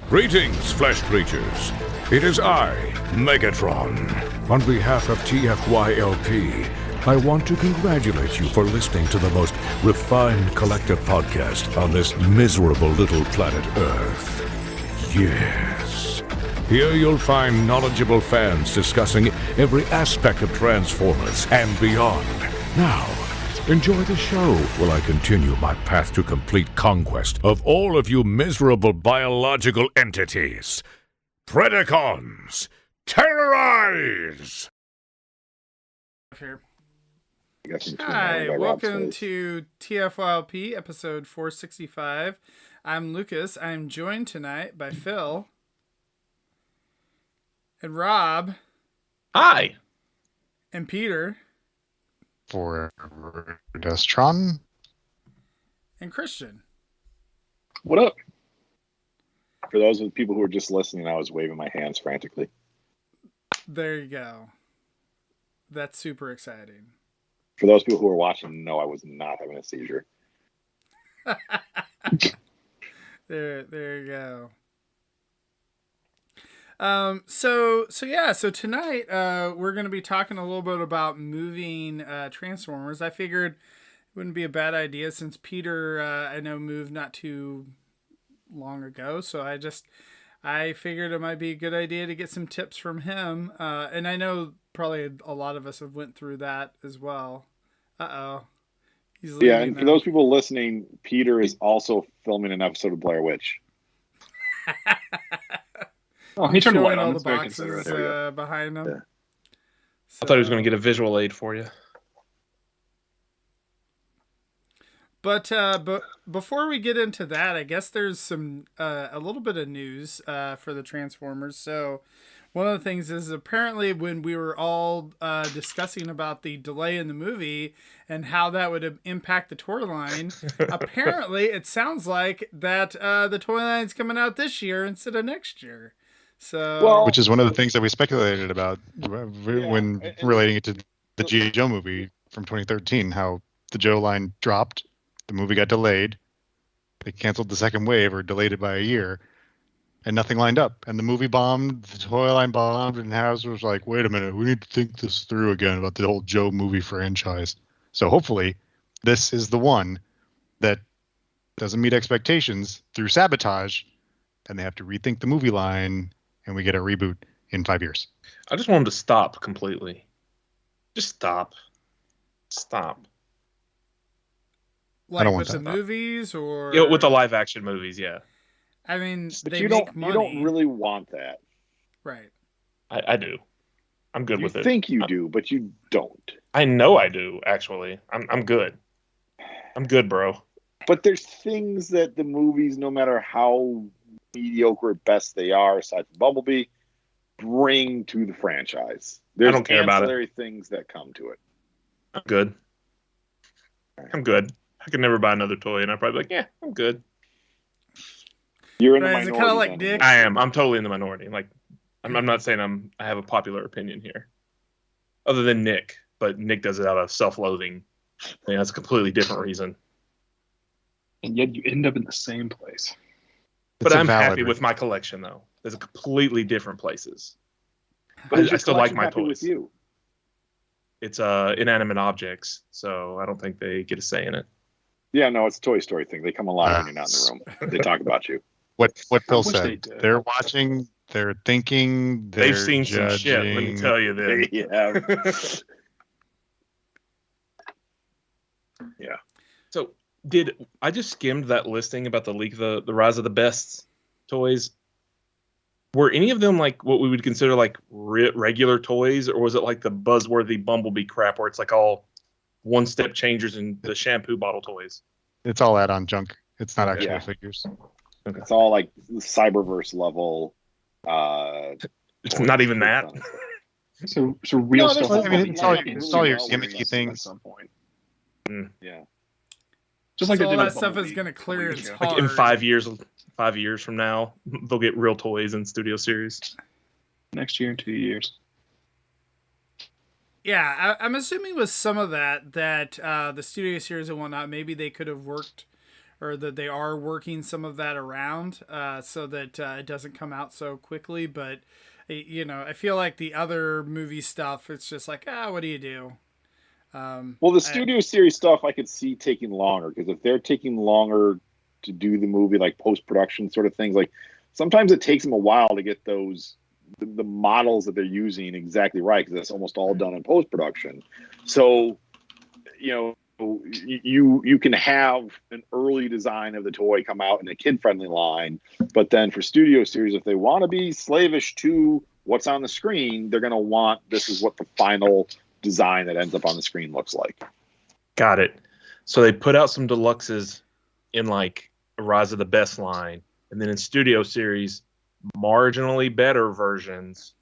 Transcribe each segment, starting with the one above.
Greetings, flesh creatures. It is I, Megatron. On behalf of TFYLP, I want to congratulate you for listening to the most refined collective podcast on this miserable little planet Earth. Yes. Here you'll find knowledgeable fans discussing every aspect of Transformers and beyond. Now, enjoy the show while I continue my path to complete conquest of all of you miserable biological entities. Predacons, terrorize! Here. Hi, welcome to TFYLP episode 465. I'm Lucas. I'm joined tonight by Phil and Rob. Hi. And Peter. For Dustron. And Christian. What up? For those of the people who are just listening, I was waving my hands frantically. There you go. That's super exciting. For those people who are watching, no, I was not having a seizure. There you go. So tonight, we're going to be talking a little bit about moving, Transformers. I figured it wouldn't be a bad idea since Peter, I know moved not too long ago. So I figured it might be a good idea to get some tips from him. And I know probably a lot of us have went through that as well. Uh-oh. Yeah, and for those people listening, Peter is also filming an episode of Blair Witch. Oh, he turned the light on. All the boxes behind him. Yeah. I thought he was going to get a visual aid for you. But before we get into that, I guess there's some a little bit of news for the Transformers. So one of the things is apparently when we were all discussing about the delay in the movie and how that would impact the toy line, apparently it sounds like that the toy line's coming out this year instead of next year. So, Which is one of the things that we speculated about when relating it to the G.I. Joe movie from 2013, how the Joe line dropped, the movie got delayed, they canceled the second wave or delayed it by a year, and nothing lined up. And the movie bombed, the toy line bombed, and Hasbro was like, wait a minute, we need to think this through again about the whole Joe movie franchise. So hopefully this is the one that doesn't meet expectations through sabotage, and they have to rethink the movie line, and we get a reboot in 5 years. I just want him to stop completely. Just stop. Stop. like I don't with want the that. movies or With the live action movies, yeah. I mean, But they you make don't money. you don't really want that. Right. I do. I'm good You with it. think you do, but you don't. I know I do, actually. I'm good. I'm good, bro. But there's things that the movies, no matter how mediocre at best they are, aside from Bumblebee, bring to the franchise. There's don't care about it. ancillary things that come to it. I'm good. I'm good. I could never buy another toy, and I'd probably be like, yeah, I'm good. You're in the Right, is it minority. kinda like then. Dick? I am. I'm totally in the minority. Like, I'm not saying I have a popular opinion here, other than Nick. But Nick does it out of self-loathing. I mean, that's a completely different reason. And yet you end up in the same place. But It's a I'm valid happy with reason. my collection, though. There's a completely different places. But is I your still like collection my happy with toys. you? It's inanimate objects, so I don't think they get a say in it. Yeah, no, it's a Toy Story thing. They come alive when you're not in the room. They talk about you. What Phil wish they said. did. They're watching, they're thinking, They've they're seen some shit, let me judging. tell you this. Yeah. So, I just skimmed that listing about the leak, the Rise of the Best toys. Were any of them like what we would consider like regular toys, or was it like the buzzworthy Bumblebee crap where it's like all one-step changers and the shampoo bottle toys? It's all add-on junk. It's not actual Yeah. figures. It's all like Cyberverse level. It's not even that. So real No, stuff. there's- I mean, it's all your Yeah. gimmicky at things. some point. Yeah. Just like So they all did that with stuff is Bumblebee going to a couple clear years its ago. hard. Like in 5 years from now, they'll get real toys in Studio Series. Next year in 2 years. Yeah, I'm assuming with some of that the studio series and whatnot, maybe they could have worked or that they are working some of that around so that it doesn't come out so quickly. But I feel like the other movie stuff, it's just like, what do you do? Well, the studio series stuff I could see taking longer, because if they're taking longer to do the movie, like post-production sort of things, like sometimes it takes them a while to get those the models that they're using exactly right, because that's almost all done in post-production. So you can have an early design of the toy come out in a kid-friendly line, but then for studio series, if they want to be slavish to what's on the screen, they're going to want, this is what the final design that ends up on the screen looks like. Got it. So they put out some deluxes in like a Rise of the Best line, and then in studio series, marginally better versions,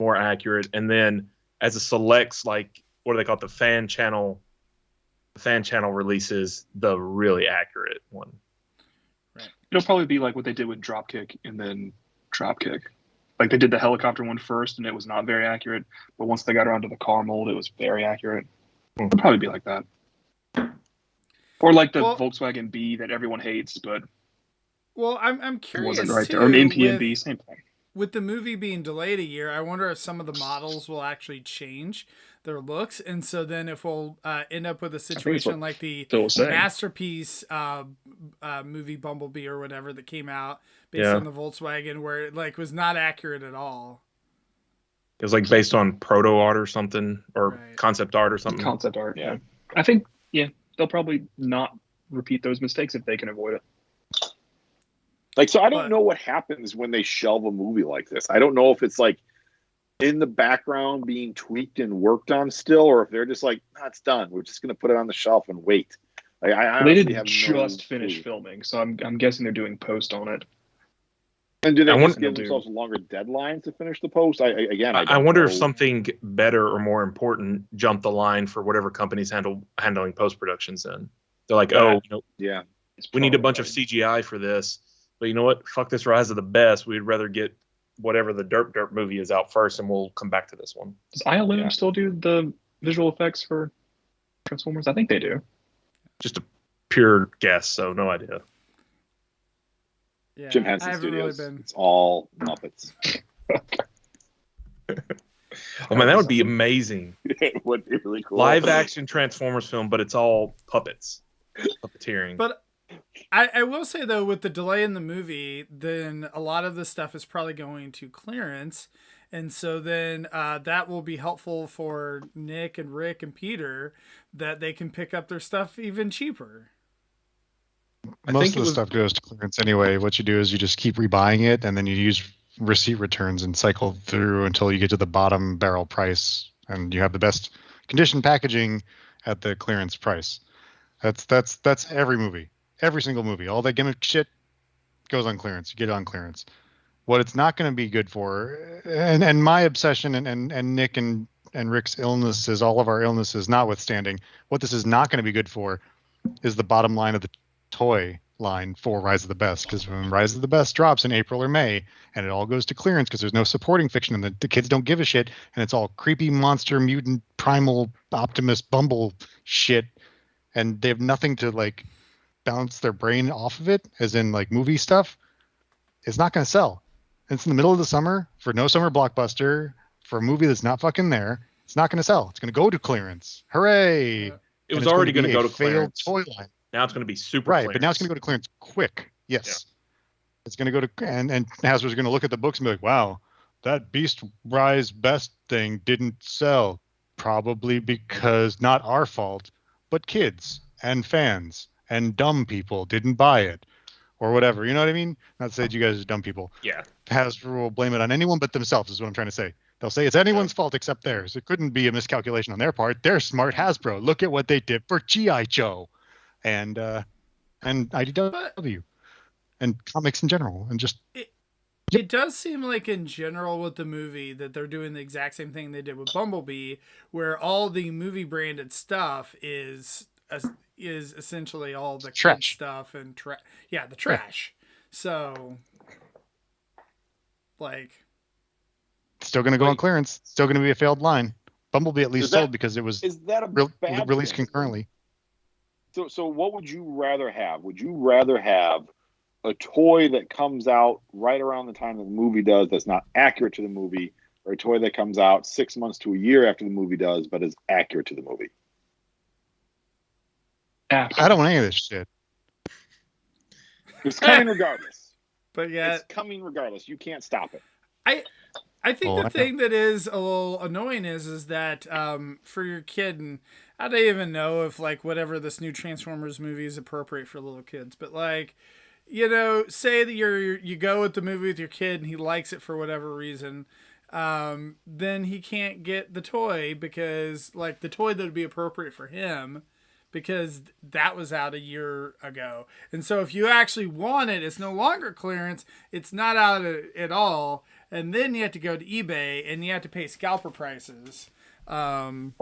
more accurate, and then as a selects, like what do they call it, the fan channel releases, the really accurate one. Right. It'll probably be like what they did with Dropkick and then Dropkick. Like they did the helicopter one first, and it was not very accurate. But once they got around to the car mold, it was very accurate. It'll probably be like that. Or like the Volkswagen B that everyone hates, but I'm curious. It wasn't right too, there. Or an MPNB, same thing. With the movie being delayed a year, I wonder if some of the models will actually change their looks, and so then if we'll end up with a situation like the Masterpiece movie Bumblebee or whatever that came out based on the Volkswagen, where it like was not accurate at all. It was like based on proto art or something, or concept art or something. Concept art, yeah. I think, they'll probably not repeat those mistakes if they can avoid it. Like, so I don't know what happens when they shelve a movie like this. I don't know if it's like in the background being tweaked and worked on still, or if they're just like, it's done. We're just going to put it on the shelf and wait. Like, they didn't just finish filming, so I'm guessing they're doing post on it. And do they just give themselves longer deadlines to finish the post? I wonder if something better or more important jumped the line for whatever companies handling post productions. Then they're like, we need a bunch of CGI for this. But you know what? Fuck this Rise of the Best. We'd rather get whatever the derp movie is out first, and we'll come back to this one. Does ILM still do the visual effects for Transformers? I think they do. Just a pure guess, so no idea. Yeah, Jim Henson Studios. It's all Muppets. Oh man, that would be amazing. It would be really cool. Live action Transformers film, but it's all puppets. Puppeteering. But I will say, though, with the delay in the movie, then a lot of the stuff is probably going to clearance. And so then that will be helpful for Nick and Rick and Peter, that they can pick up their stuff even cheaper. Most of the stuff goes to clearance anyway. What you do is you just keep rebuying it, and then you use receipt returns and cycle through until you get to the bottom barrel price, and you have the best condition packaging at the clearance price. That's every movie. Every single movie, all that gimmick shit goes on clearance. You get it on clearance. What it's not going to be good for, and my obsession and Nick and Rick's illnesses, all of our illnesses notwithstanding, what this is not going to be good for is the bottom line of the toy line for Rise of the Best. Because when Rise of the Best drops in April or May, and it all goes to clearance because there's no supporting fiction and the kids don't give a shit, and it's all creepy monster, mutant, primal, Optimus, Bumble shit, and they have nothing to like bounce their brain off of it, as in like movie stuff, it's not going to sell. It's in the middle of the summer for no summer blockbuster for a movie that's not fucking there. It's not going to sell. It's going to go to clearance. Hooray! It was already going to go to clearance. Toy line. Now it's going to be super right, clearance. But now it's going to go to clearance quick. Yes, it's going to go to and Hasbro's going to look at the books and be like, "Wow, that Beast Rise Best thing didn't sell. Probably because not our fault, but kids and fans and dumb people didn't buy it, or whatever." You know what I mean? Not to say that you guys are dumb people. Yeah. Hasbro will blame it on anyone but themselves, is what I'm trying to say. They'll say it's anyone's fault except theirs. It couldn't be a miscalculation on their part. They're smart, Hasbro. Look at what they did for G.I. Joe and IDW and comics in general. And just it does seem like in general with the movie that they're doing the exact same thing they did with Bumblebee, where all the movie branded stuff is essentially all the kid stuff and the trash. So like, still going to go on clearance. Still going to be a failed line. Bumblebee at least sold because it was released concurrently. So what would you rather have? Would you rather have a toy that comes out right around the time that the movie does that's not accurate to the movie, or a toy that comes out 6 months to a year after the movie does but is accurate to the movie? After. I don't want any of this shit. It's coming regardless. But yeah, It's coming regardless. You can't stop it. I think the thing that is a little annoying is that for your kid, and I don't even know if like whatever this new Transformers movie is appropriate for little kids, but like, you know, say that you go with the movie with your kid and he likes it for whatever reason, then he can't get the toy because like the toy that would be appropriate for him, because that was out a year ago. And so if you actually want it, it's no longer clearance. It's not out at all. And then you have to go to eBay and you have to pay scalper prices. From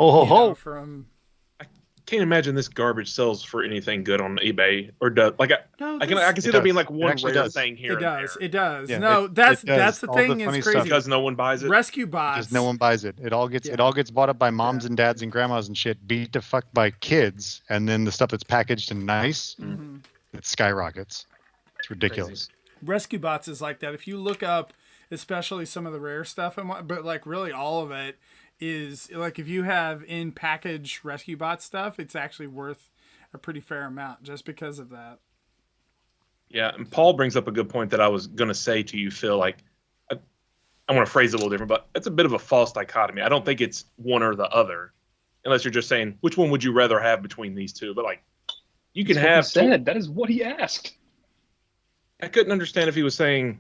I can't imagine this garbage sells for anything good on eBay or does. Like I can see there being like one rare thing here. It does. Yeah, no, that's the all thing. the funny It's crazy stuff. Because no one buys it. Rescue bots. Because no one buys it. It all gets bought up by moms and dads and grandmas and shit, beat the fuck by kids, and then the stuff that's packaged and nice, it skyrockets. It's ridiculous. Crazy. Rescue bots is like that. If you look up, especially some of the rare stuff, but like really all of it is like if you have in package rescue bot stuff, it's actually worth a pretty fair amount just because of that. Yeah, and Paul brings up a good point that I was going to say to you, Phil. Like, I want to phrase it a little different, but it's a bit of a false dichotomy. I don't think it's one or the other, unless you're just saying which one would you rather have between these two. But like, you can have. Said that is what he asked. I couldn't understand if he was saying.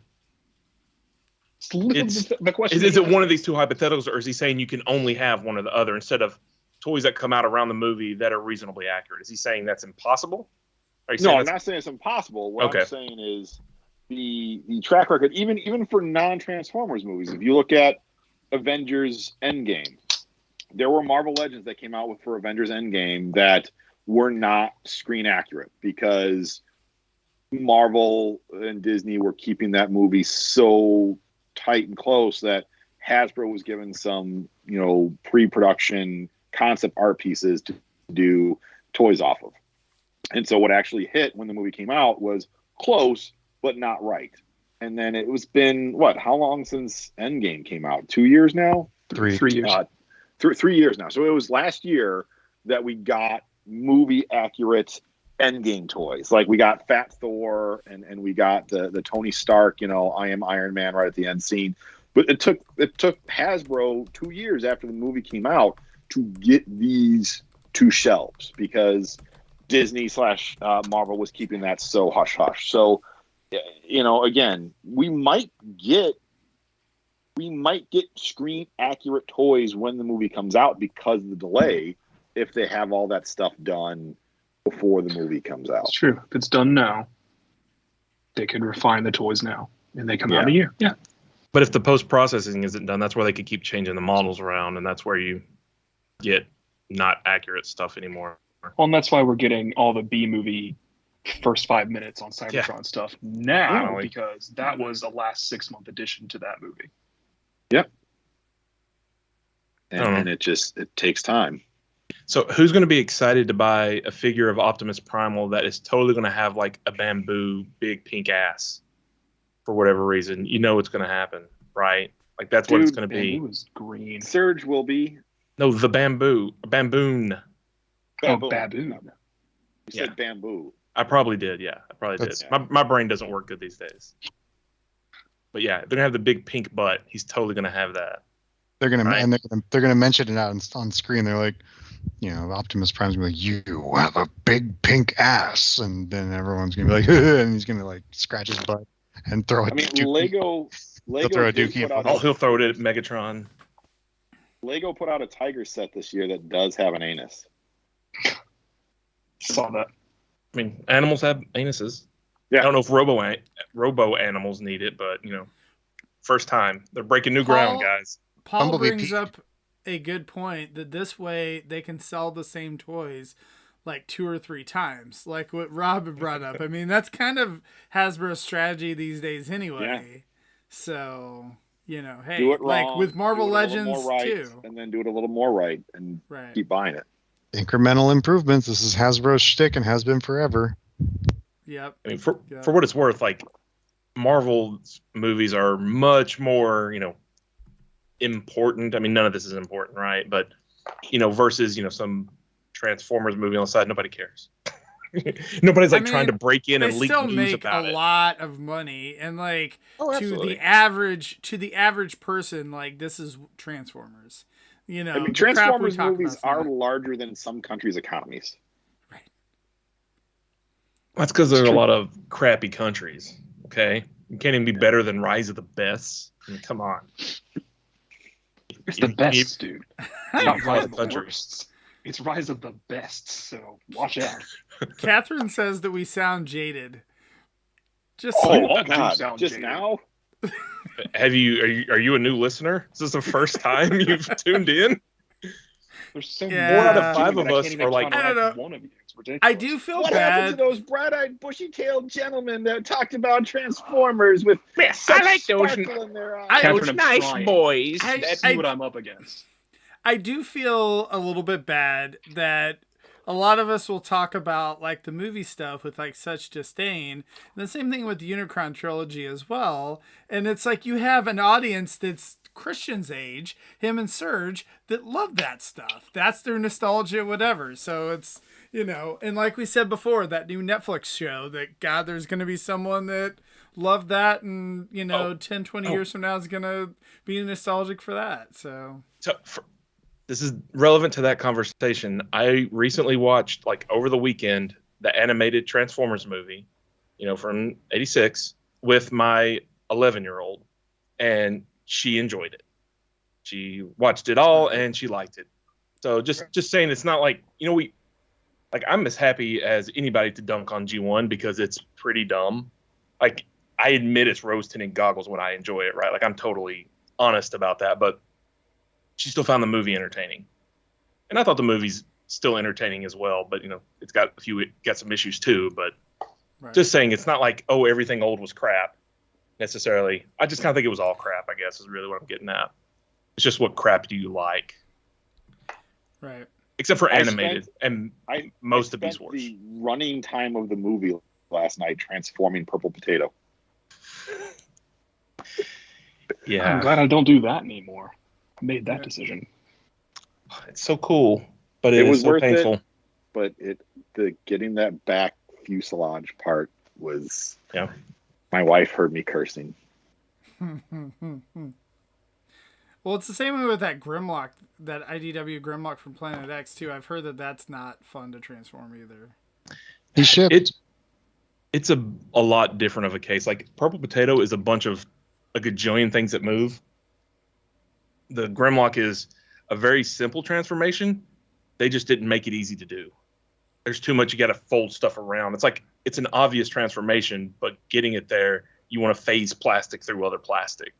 The question Is it one of these two hypotheticals, or is he saying you can only have one or the other instead of toys that come out around the movie that are reasonably accurate? Is he saying that's impossible? No, I'm not saying it's impossible. What I'm saying is the track record, even for non-Transformers movies. If you look at Avengers Endgame, there were Marvel Legends that came out for Avengers Endgame that were not screen accurate because Marvel and Disney were keeping that movie so tight and close that Hasbro was given some, pre-production concept art pieces to do toys off of. And so what actually hit when the movie came out was close, but not right. And then it was been, how long since Endgame came out? 2 years now? 3 years. 3 years now. So it was last year that we got movie accurate Endgame toys. Like we got Fat Thor and we got the Tony Stark, I am Iron Man right at the end scene. But it took Hasbro 2 years after the movie came out to get these to shelves because Disney / Marvel was keeping that so hush hush. So, again, we might get screen accurate toys when the movie comes out because of the delay if they have all that stuff done before the movie comes out. It's true. If it's done now, they could refine the toys now and they come out in a year. Yeah. But if the post-processing isn't done, that's where they could keep changing the models around, and that's where you get not accurate stuff anymore. Well, and that's why we're getting all the B-movie first 5 minutes on Cybertron stuff now, because that was a last 6 month addition to that movie. Yep. And it takes time. So who's going to be excited to buy a figure of Optimus Primal that is totally going to have like a bamboo big pink ass for whatever reason? You know it's going to happen, right? Like that's what it's going to be. Bamboo is green. Surge will be. No, the bamboon. Baboon. Baboon. You said bamboo. I probably did. Yeah, I probably did. My brain doesn't work good these days. But yeah, they're gonna have the big pink butt. He's totally gonna have that. They're gonna mention it out on screen. They're like, Optimus Prime's gonna be like, "You have a big pink ass," and then everyone's gonna be like, and he's gonna like scratch his butt and throw it. Lego throw a dookie. He'll throw it at Megatron. Lego put out a tiger set this year that does have an anus. Saw that. I mean, animals have anuses. Yeah. I don't know if robo animals need it, but first time they're breaking new ground, guys. Paul brings up a good point that this way they can sell the same toys like 2 or 3 times, like what Rob brought up. I mean, that's kind of Hasbro's strategy these days anyway. Yeah. So, hey, do it wrong, like with Marvel Legends right, too. And then do it a little more right and keep buying it. incremental improvements. This is Hasbro's shtick and has been forever. Yep. I mean, for what it's worth, like Marvel's movies are much more, important. I mean, none of this is important, right? But versus some Transformers movie on the side, nobody cares. Nobody's trying to break in and leak news about it. They still make a lot of money, and to the average person, this is Transformers. I mean, Transformers movies are larger than some countries' economies. Right. That's because there are a lot of crappy countries. Okay, you can't even be better than Rise of the Bests. I mean, come on. It's the best, dude. Not Rise of the countries. It's Rise of the Best, so watch out. Catherine says that we sound jaded. Just God! Just jaded. Now. Are you a new listener? Is this the first time you've tuned in? There's so 4 out of 5 of us are I don't know. One of you. It's ridiculous. I do feel what bad. What happened to those bright-eyed, bushy-tailed gentlemen that talked about Transformers with such sparkle in their eyes? Those nice boys. That's what I'm up against. I do feel a little bit bad that a lot of us will talk about the movie stuff with such disdain. And the same thing with the Unicron trilogy as well. And it's you have an audience that's Christian's age, him and Serge, that love that stuff. That's their nostalgia, whatever. So it's, and like we said before, that new Netflix show that God, there's going to be someone that loved that and, 10, 20 years from now is going to be nostalgic for that. So this is relevant to that conversation. I recently watched, over the weekend, the animated Transformers movie, from '86 with my 11-year-old, and she enjoyed it. She watched it all and she liked it. So just saying, it's not I'm as happy as anybody to dunk on G1 because it's pretty dumb. I admit it's rose tinted goggles when I enjoy it, right? I'm totally honest about that, but she still found the movie entertaining. And I thought the movie's still entertaining as well, but it's got some issues too, but just saying, it's not everything old was crap necessarily. I just kind of think it was all crap, I guess, is really what I'm getting at. It's just what crap do you like? Right. Except for animated most of Beast Wars. The running time of the movie last night transforming Purple Potato. Yeah. I'm glad I don't do that anymore. I made that decision. It's so cool, but it was so worth painful. But the getting that back fuselage part was. Yeah. My wife heard me cursing. Well, it's the same way with that Grimlock, that IDW Grimlock from Planet X too. I've heard that that's not fun to transform either. He shipped. It's a lot different of a case. Purple Potato is a bunch of a gajillion things that move. The Grimlock is a very simple transformation. They just didn't make it easy to do. There's too much. You got to fold stuff around. It's an obvious transformation, but getting it there, you want to phase plastic through other plastic.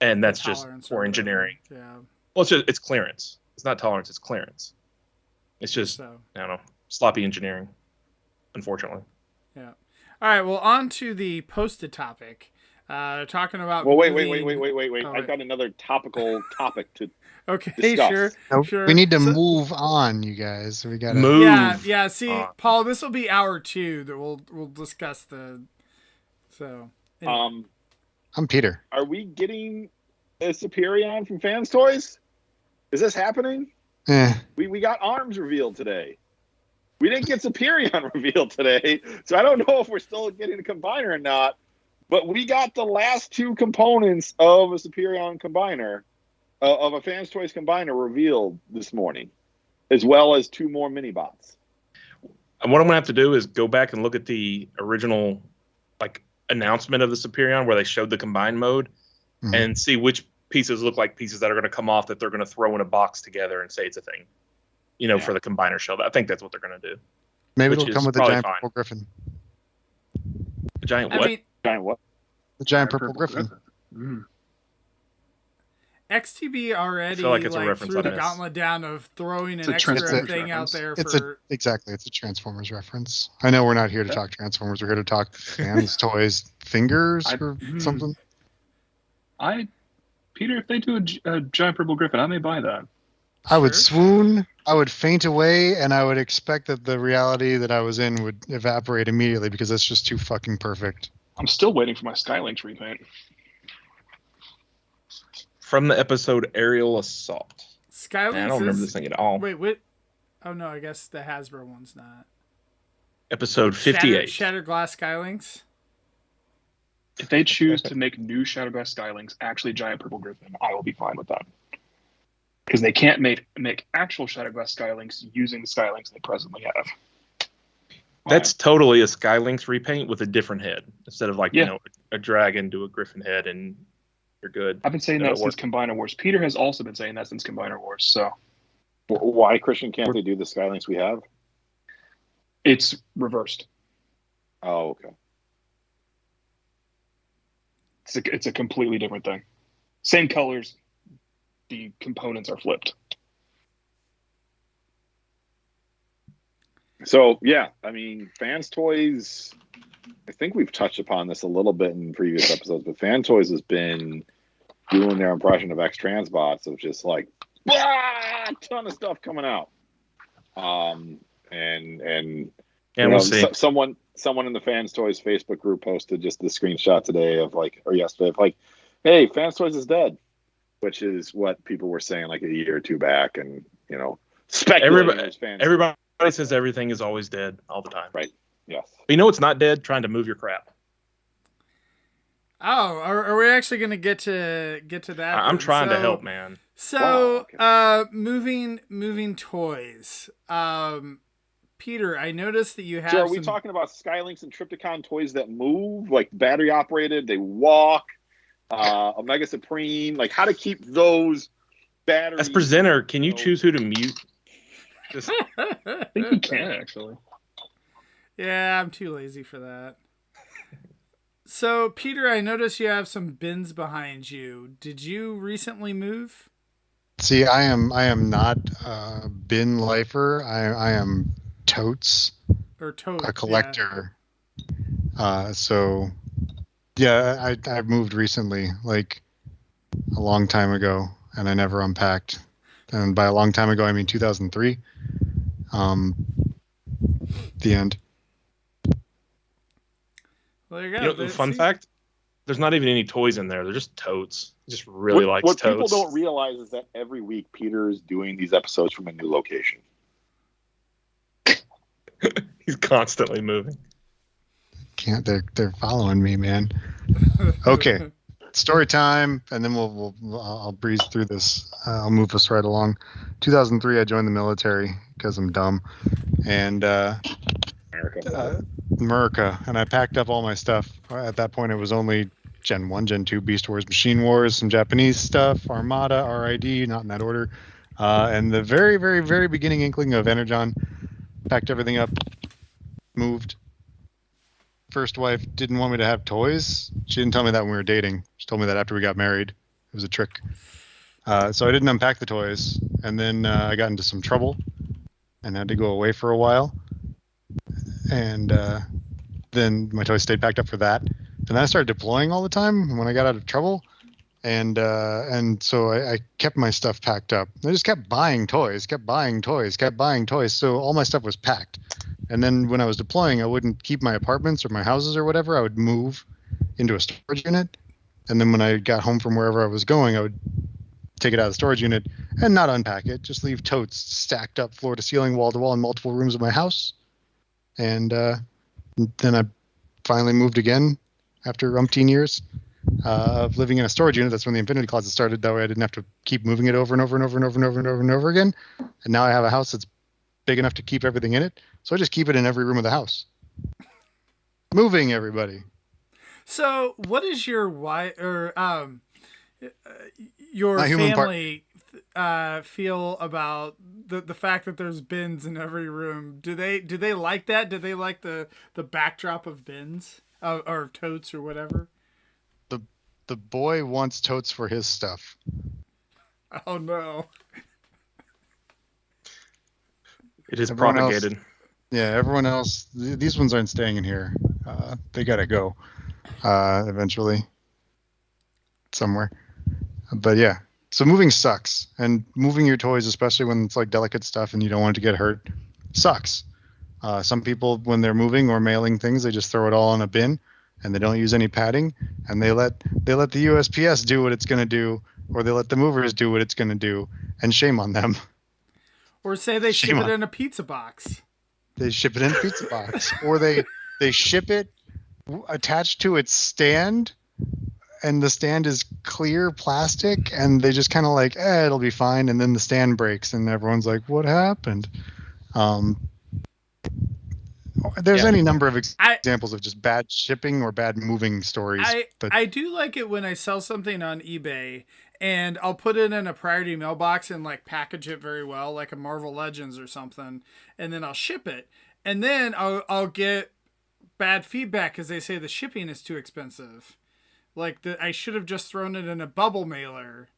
And that's just for engineering. Yeah. Well, it's clearance. It's not tolerance. It's clearance. It's just, I don't know, sloppy engineering, unfortunately. Yeah. All right. Well, on to the posted topic. Talking about. Well, wait. I've got another topical topic to discuss. Sure. We need to move on, you guys. We got to move. Yeah. See, Paul, this will be hour 2 that we'll discuss the. So. Anyway. I'm Peter. Are we getting a Superion from Fans Toys? Is this happening? We got arms revealed today. We didn't get Superion revealed today, so I don't know if we're still getting a combiner or not. But we got the last 2 components of a Superion combiner, of a Fans Toys combiner revealed this morning, as well as 2 more mini bots. And what I'm gonna have to do is go back and look at the original, announcement of the Superion where they showed the combine mode, and see which pieces look like pieces that are going to come off that they're going to throw in a box together and say it's a thing, for the combiner show. I think that's what they're going to do. Maybe it'll come with the giant purple griffin. The giant what? Giant what? The giant purple griffin. XTB already threw the gauntlet down of throwing an extra thing out there for... It's a Transformers reference. I know we're not here to talk Transformers. We're here to talk fans, toys, fingers, or something. Peter, if they do a giant purple griffin, I may buy that. I would swoon, I would faint away, and I would expect that the reality that I was in would evaporate immediately because that's just too fucking perfect. I'm still waiting for my Skylinks repaint. From the episode Aerial Assault. Skylinks I don't remember this thing at all. Wait. Oh, no, I guess the Hasbro one's not. Episode 58. Shattered Glass Skylinks? If they choose to make new Shattered Glass Skylinks actually Giant Purple Griffin, I will be fine with that. Because they can't make actual Shattered Glass Skylinks using the Skylinks they presently have. That's totally a Skylinks repaint with a different head. Instead of a dragon to a griffin head and you're good. I've been saying that since Combiner Wars. Peter has also been saying that since Combiner Wars. So why, Christian, can't they do the Skylinks we have? It's reversed. Oh, okay. It's a completely different thing. Same colors. The components are flipped. So, yeah, I mean, Fans Toys, I think we've touched upon this a little bit in previous episodes, but Fan Toys has been doing their impression of X-Transbots of just like, a ton of stuff coming out. And we'll see. Someone in the Fans Toys Facebook group posted just the screenshot today or yesterday of like, hey, Fans Toys is dead, which is what people were saying like a year or two back, and speculating. Everybody says everything is always dead all the time. Right. Yes. But you know what's not dead? Trying to move your crap. Oh, are we actually going to get to that? I'm trying to help, man. So, moving toys. Peter, I noticed that you have. So are we talking about Skylinks and Trypticon toys that move, like battery operated? They walk. Omega Supreme, like how to keep those batteries. As presenter, can you choose who to mute? I think you can actually. Yeah, I'm too lazy for that. So, Peter, I noticed you have some bins behind you. Did you recently move? See, I am not a bin lifer. I am totes. Or totes. A collector. Yeah. So, yeah, I moved recently, like a long time ago, and I never unpacked. And by a long time ago, I mean 2003. The end. Well, there you go. Fun fact: there's not even any toys in there. They're just totes. Just really likes totes. What people don't realize is that every week Peter is doing these episodes from a new location. He's constantly moving. They're following me, man. Okay, story time, and then I'll breeze through this. I'll move us right along. 2003, I joined the military because I'm dumb, and America, and I packed up all my stuff. At that point, it was only Gen 1, Gen 2, Beast Wars, Machine Wars, some Japanese stuff, Armada, RID, not in that order, and the very, very, very beginning inkling of Energon. Packed everything up, moved. First wife didn't want me to have toys. She didn't tell me that when we were dating. She told me that after we got married. It was a trick. So I didn't unpack the toys, and then I got into some trouble and had to go away for a while. And then my toys stayed packed up for that. And then I started deploying all the time when I got out of trouble. And so I kept my stuff packed up. I just kept buying toys. So all my stuff was packed. And then when I was deploying, I wouldn't keep my apartments or my houses or whatever. I would move into a storage unit. And then when I got home from wherever I was going, I would take it out of the storage unit and not unpack it. Just leave totes stacked up floor to ceiling, wall to wall in multiple rooms of my house. And then I finally moved again after umpteen years of living in a storage unit. That's when the Infinity Closet started. That way I didn't have to keep moving it over and over and over and over and over and over and over again. And now I have a house that's big enough to keep everything in it. So I just keep it in every room of the house. Moving, everybody. So what is your your family feel about the fact that there's bins in every room? Do they like that? Do they like the backdrop of bins or totes or whatever? The boy wants totes for his stuff. Oh no. It is propagated. Everyone else, these ones aren't staying in here. They gotta go eventually somewhere. But yeah, So moving sucks, and moving your toys, especially when it's like delicate stuff and you don't want it to get hurt, sucks. Some people, when they're moving or mailing things, they just throw it all in a bin, and they don't use any padding, and they let the USPS do what it's going to do, or they let the movers do what it's going to do, and shame on them. Or say they ship it in a pizza box. They ship it in a pizza box, or they ship it attached to its stand, and the stand is clear plastic, and they just kind of like, it'll be fine, and then the stand breaks, and everyone's like, what happened? There's any number of examples of just bad shipping or bad moving stories. I do like it when I sell something on eBay and I'll put it in a priority mailbox and like package it very well, like a Marvel Legends or something, and then I'll ship it. And then I'll get bad feedback because they say the shipping is too expensive. Like I should have just thrown it in a bubble mailer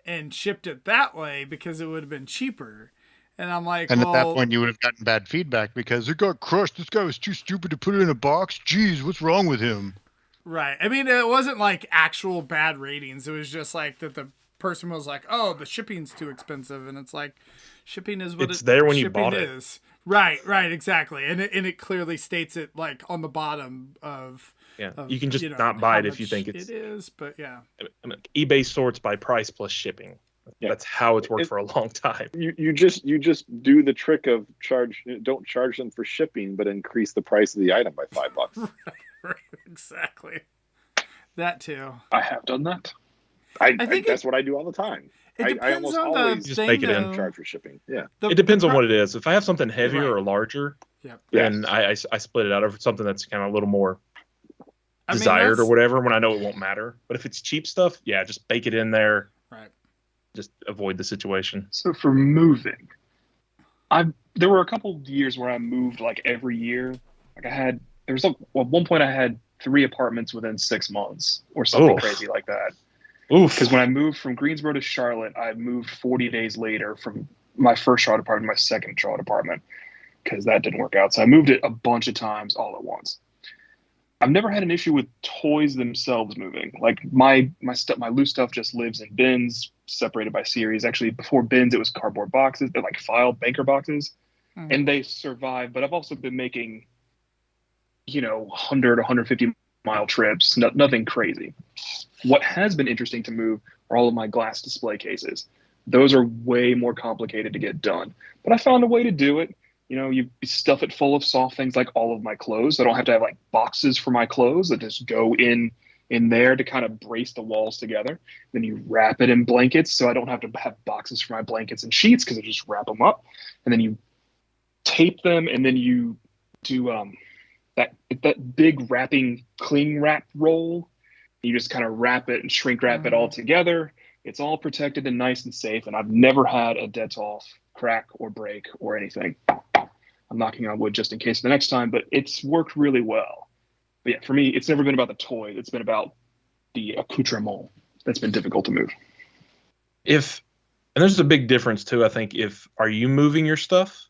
and shipped it that way because it would have been cheaper. And I'm like, at that point you would have gotten bad feedback because it got crushed. This guy was too stupid to put it in a box. Jeez, what's wrong with him? Right. I mean, it wasn't like actual bad ratings. It was just like that the person was like, oh, the shipping's too expensive. And it's like, shipping is what it's there when you bought it is. Right, exactly. And it clearly states it like on the bottom of. Yeah, you can just not buy it if you think it is, but yeah. I mean, eBay sorts by price plus shipping. Yeah. That's how it's worked for a long time. You just do the trick of don't charge them for shipping, but increase the price of the item by $5. Right, exactly. That too. I have done that. I think that's what I do all the time. I almost always just make it in charge for shipping. Yeah, it depends on what it is. If I have something heavier or larger, then I split it out over something that's kind of a little more desired or whatever. When I know it won't matter, but if it's cheap stuff, just bake it in there. Right. Just avoid the situation. So for moving, there were a couple of years where I moved like every year. Like at one point I had 3 apartments within 6 months or something crazy like that. Oof. Because when I moved from Greensboro to Charlotte, I moved 40 days later from my first Charlotte apartment to my second Charlotte apartment because that didn't work out. So I moved it a bunch of times all at once. I've never had an issue with toys themselves moving. Like my loose stuff just lives in bins separated by series. Actually, before bins, it was cardboard boxes. They're like file banker boxes, and they survive. But I've also been making, 100, 150 mile trips. Nothing crazy. What has been interesting to move are all of my glass display cases. Those are way more complicated to get done. But I found a way to do it. You stuff it full of soft things like all of my clothes. I don't have to have like boxes for my clothes that just go in there to kind of brace the walls together. Then you wrap it in blankets, so I don't have to have boxes for my blankets and sheets because I just wrap them up. And then you tape them, and then you do that big wrapping cling wrap roll. You just kind of wrap it and shrink wrap it all together. It's all protected and nice and safe, and I've never had a Detolf crack or break or anything. I'm knocking on wood just in case the next time, but it's worked really well. But yeah, for me, it's never been about the toy. It's been about the accoutrement that's been difficult to move. And there's a big difference too, I think, are you moving your stuff?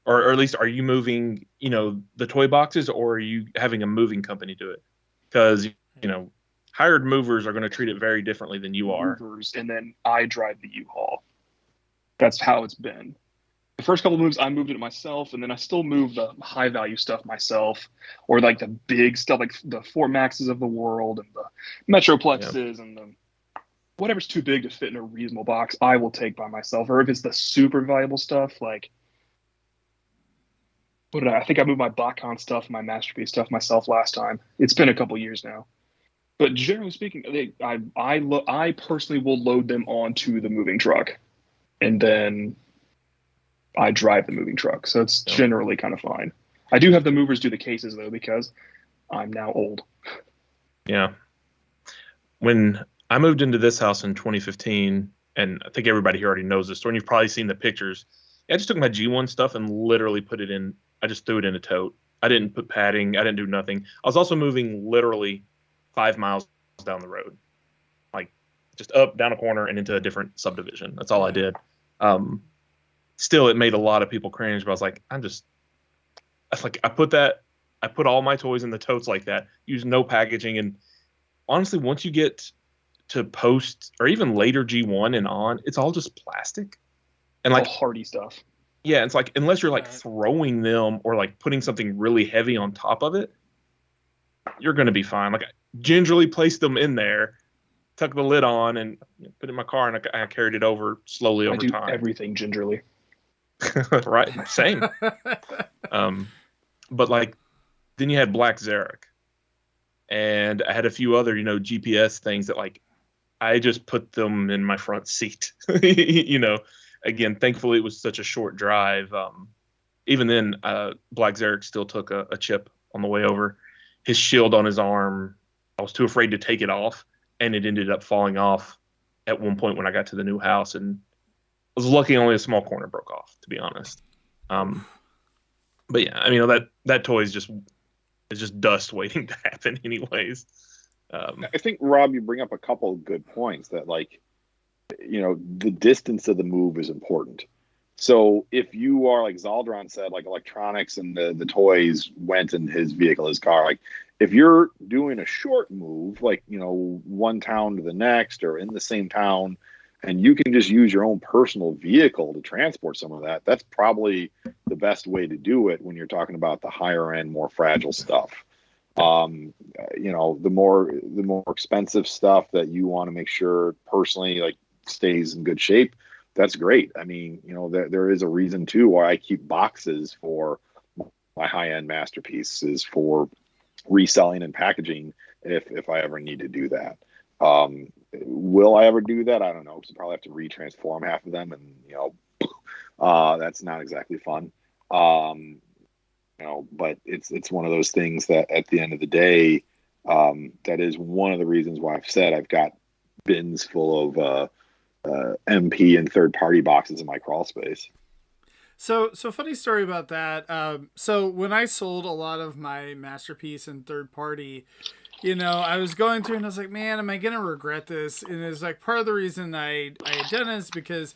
Or at least are you moving, the toy boxes, or are you having a moving company do it? Because, hired movers are going to treat it very differently than you are. And then I drive the U-Haul. That's how it's been. The first couple of moves, I moved it myself, and then I still move the high-value stuff myself, or like the big stuff, like the Fort Maxes of the world and the Metroplexes and the whatever's too big to fit in a reasonable box, I will take by myself. Or if it's the super valuable stuff, like I think I moved my BotCon stuff, my Masterpiece stuff myself last time. It's been a couple years now. But generally speaking, I personally will load them onto the moving truck, and then I drive the moving truck. So it's generally kind of fine. I do have the movers do the cases, though, because I'm now old. Yeah. When I moved into this house in 2015, and I think everybody here already knows this story, and you've probably seen the pictures. I just took my G1 stuff and literally put it in. I just threw it in a tote. I didn't put padding. I didn't do nothing. I was also moving literally 5 miles down the road, like just up, down a corner, and into a different subdivision. That's all I did. Still, it made a lot of people cringe, but I was like, I put all my toys in the totes like that, use no packaging. And honestly, once you get to post or even later G1 and on, it's all just plastic and like all hardy stuff. Yeah, it's like unless you're like Right. throwing them or like putting something really heavy on top of it, you're gonna be fine. Like I gingerly placed them in there, tuck the lid on, and put it in my car, and I carried it over slowly over I do time. everything gingerly. Right, same. But like then you had Black Zarek, and I had a few other GPS things that like I just put them in my front seat. Again, thankfully it was such a short drive. Even then, Black Zarek still took a chip on the way over. His shield on his arm, I was too afraid to take it off, and it ended up falling off at one point when I got to the new house, and I was lucky only a small corner broke off, to be honest. But yeah, I mean that toy is just dust waiting to happen, anyways. I think, Rob, you bring up a couple of good points that, like, the distance of the move is important. So if you are, like Zaldron said, like electronics and the toys went in his vehicle, his car, like if you're doing a short move, like, one town to the next or in the same town, and you can just use your own personal vehicle to transport some of that, that's probably the best way to do it when you're talking about the higher end, more fragile stuff. The more expensive stuff that you want to make sure personally like stays in good shape, that's great. I mean, there is a reason too why I keep boxes for my high-end masterpieces for reselling and packaging if I ever need to do that. Will I ever do that? I don't know, because I probably have to retransform half of them, and that's not exactly fun. But it's one of those things that at the end of the day, that is one of the reasons why I've said I've got bins full of MP and third-party boxes in my crawl space. So funny story about that. So when I sold a lot of my masterpiece and third party, I was going through and I was like, man, am I going to regret this? And it's like part of the reason I had done it is because,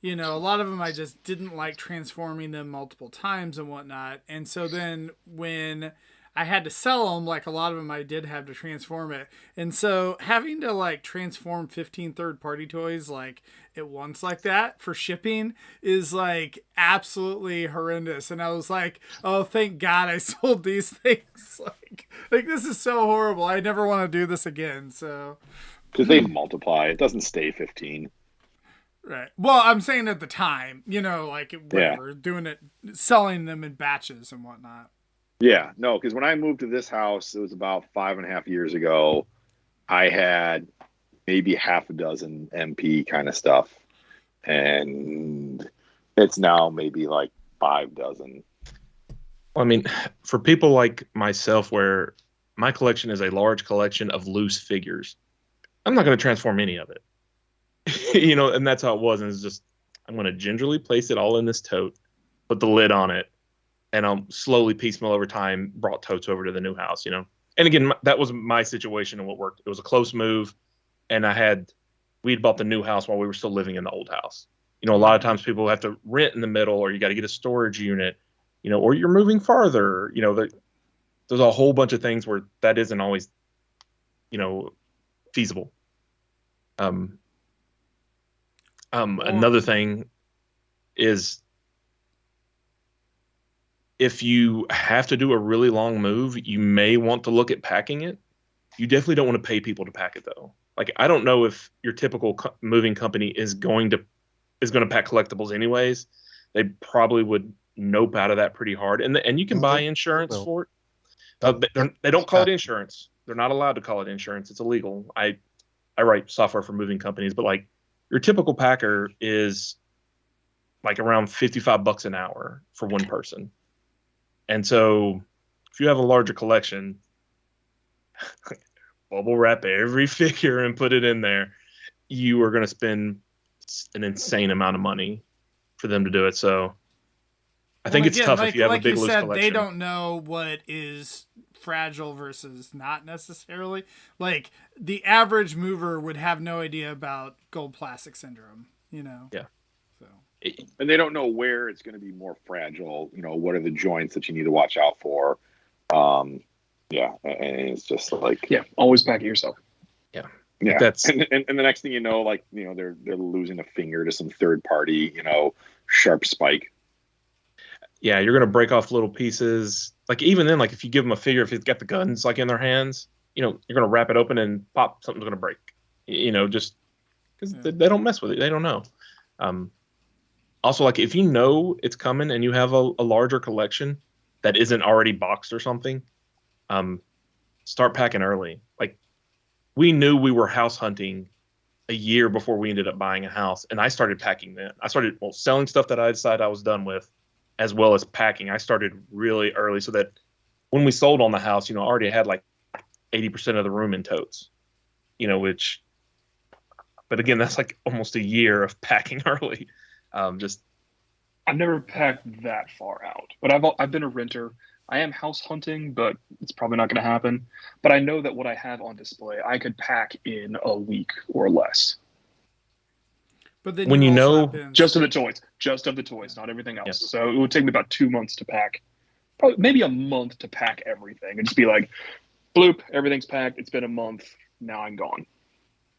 a lot of them I just didn't like transforming them multiple times and whatnot. And so then when I had to sell them, like a lot of them I did have to transform it. And so having to like transform 15 third-party toys like at once like that for shipping is like absolutely horrendous. And I was like, oh, thank God I sold these things. Like this is so horrible. I never want to do this again. So because they multiply, it doesn't stay 15. Right. Well, I'm saying at the time, like whatever, doing it, selling them in batches and whatnot. Yeah, no, because when I moved to this house, it was about 5.5 years ago. I had maybe half a dozen MP kind of stuff, and it's now maybe like 5 dozen. I mean, for people like myself, where my collection is a large collection of loose figures, I'm not going to transform any of it. And that's how it was. And it's just, I'm going to gingerly place it all in this tote, put the lid on it, and I'll slowly piecemeal over time brought totes over to the new house, And again, that was my situation and what worked. It was a close move, and we'd bought the new house while we were still living in the old house. A lot of times people have to rent in the middle, or you got to get a storage unit, or you're moving farther. There's a whole bunch of things where that isn't always, feasible. Another thing is, if you have to do a really long move, you may want to look at packing it. You definitely don't want to pay people to pack it, though. Like, I don't know if your typical moving company is going to pack collectibles anyways. They probably would nope out of that pretty hard. And you can buy insurance for it. They don't call it insurance. They're not allowed to call it insurance. It's illegal. I write software for moving companies, but like your typical packer is like around $55 an hour for one person. And so if you have a larger collection, bubble wrap every figure and put it in there, you are going to spend an insane amount of money for them to do it. So I think it's tough if you have a big loose collection. They don't know what is fragile versus not necessarily. Like the average mover would have no idea about gold plastic syndrome, Yeah. So. And they don't know where it's going to be more fragile. What are the joints that you need to watch out for? Yeah, and it's just like, always pack it yourself. Yeah, Yeah, That's and the next thing you know, like they're losing a finger to some third party, sharp spike. yeah, you're gonna break off little pieces. Like even then, like if you give them a figure, if it's got the guns like in their hands, you're gonna wrap it open and pop, something's gonna break. Just because they don't mess with it, they don't know. Also, like if you know it's coming and you have a larger collection that isn't already boxed or something, start packing early. Like we knew we were house hunting a year before we ended up buying a house, and I started packing then. I started selling stuff that I decided I was done with, as well as packing. I started really early so that when we sold on the house, I already had like 80% of the room in totes, but again, that's like almost a year of packing early. I've never packed that far out, but I've been a renter. I am house hunting, but it's probably not going to happen. But I know that what I have on display, I could pack in a week or less. But then when just of the toys, not everything else. Yes. So it would take me about 2 months to pack, probably maybe a month to pack everything, and just be like, bloop, everything's packed. It's been a month. Now I'm gone.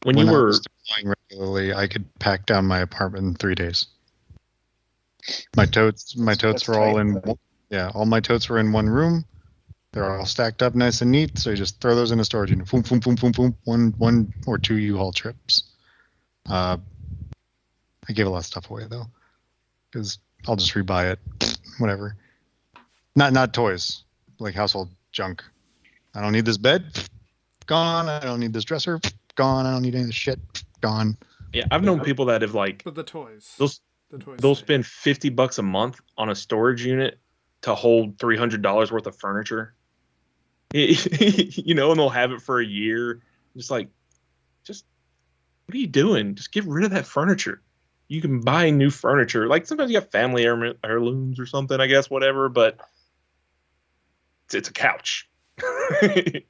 When you were deploying regularly, I could pack down my apartment in 3 days. My totes were all in. Yeah, all my totes were in one room. They're all stacked up nice and neat. So you just throw those in a storage unit. Boom, boom, boom, boom, boom. One or two U-Haul trips. I gave a lot of stuff away though, because I'll just rebuy it. Whatever. Not toys, like household junk. I don't need this bed. Gone. I don't need this dresser. Gone. I don't need any of this shit. Gone. Yeah, I've known people that have like. But the toys. They'll spend $50 a month on a storage unit to hold $300 worth of furniture. And they'll have it for a year. Just what are you doing? Just get rid of that furniture. You can buy new furniture. Like sometimes you have family heirlooms or something, I guess, whatever, but it's a couch. I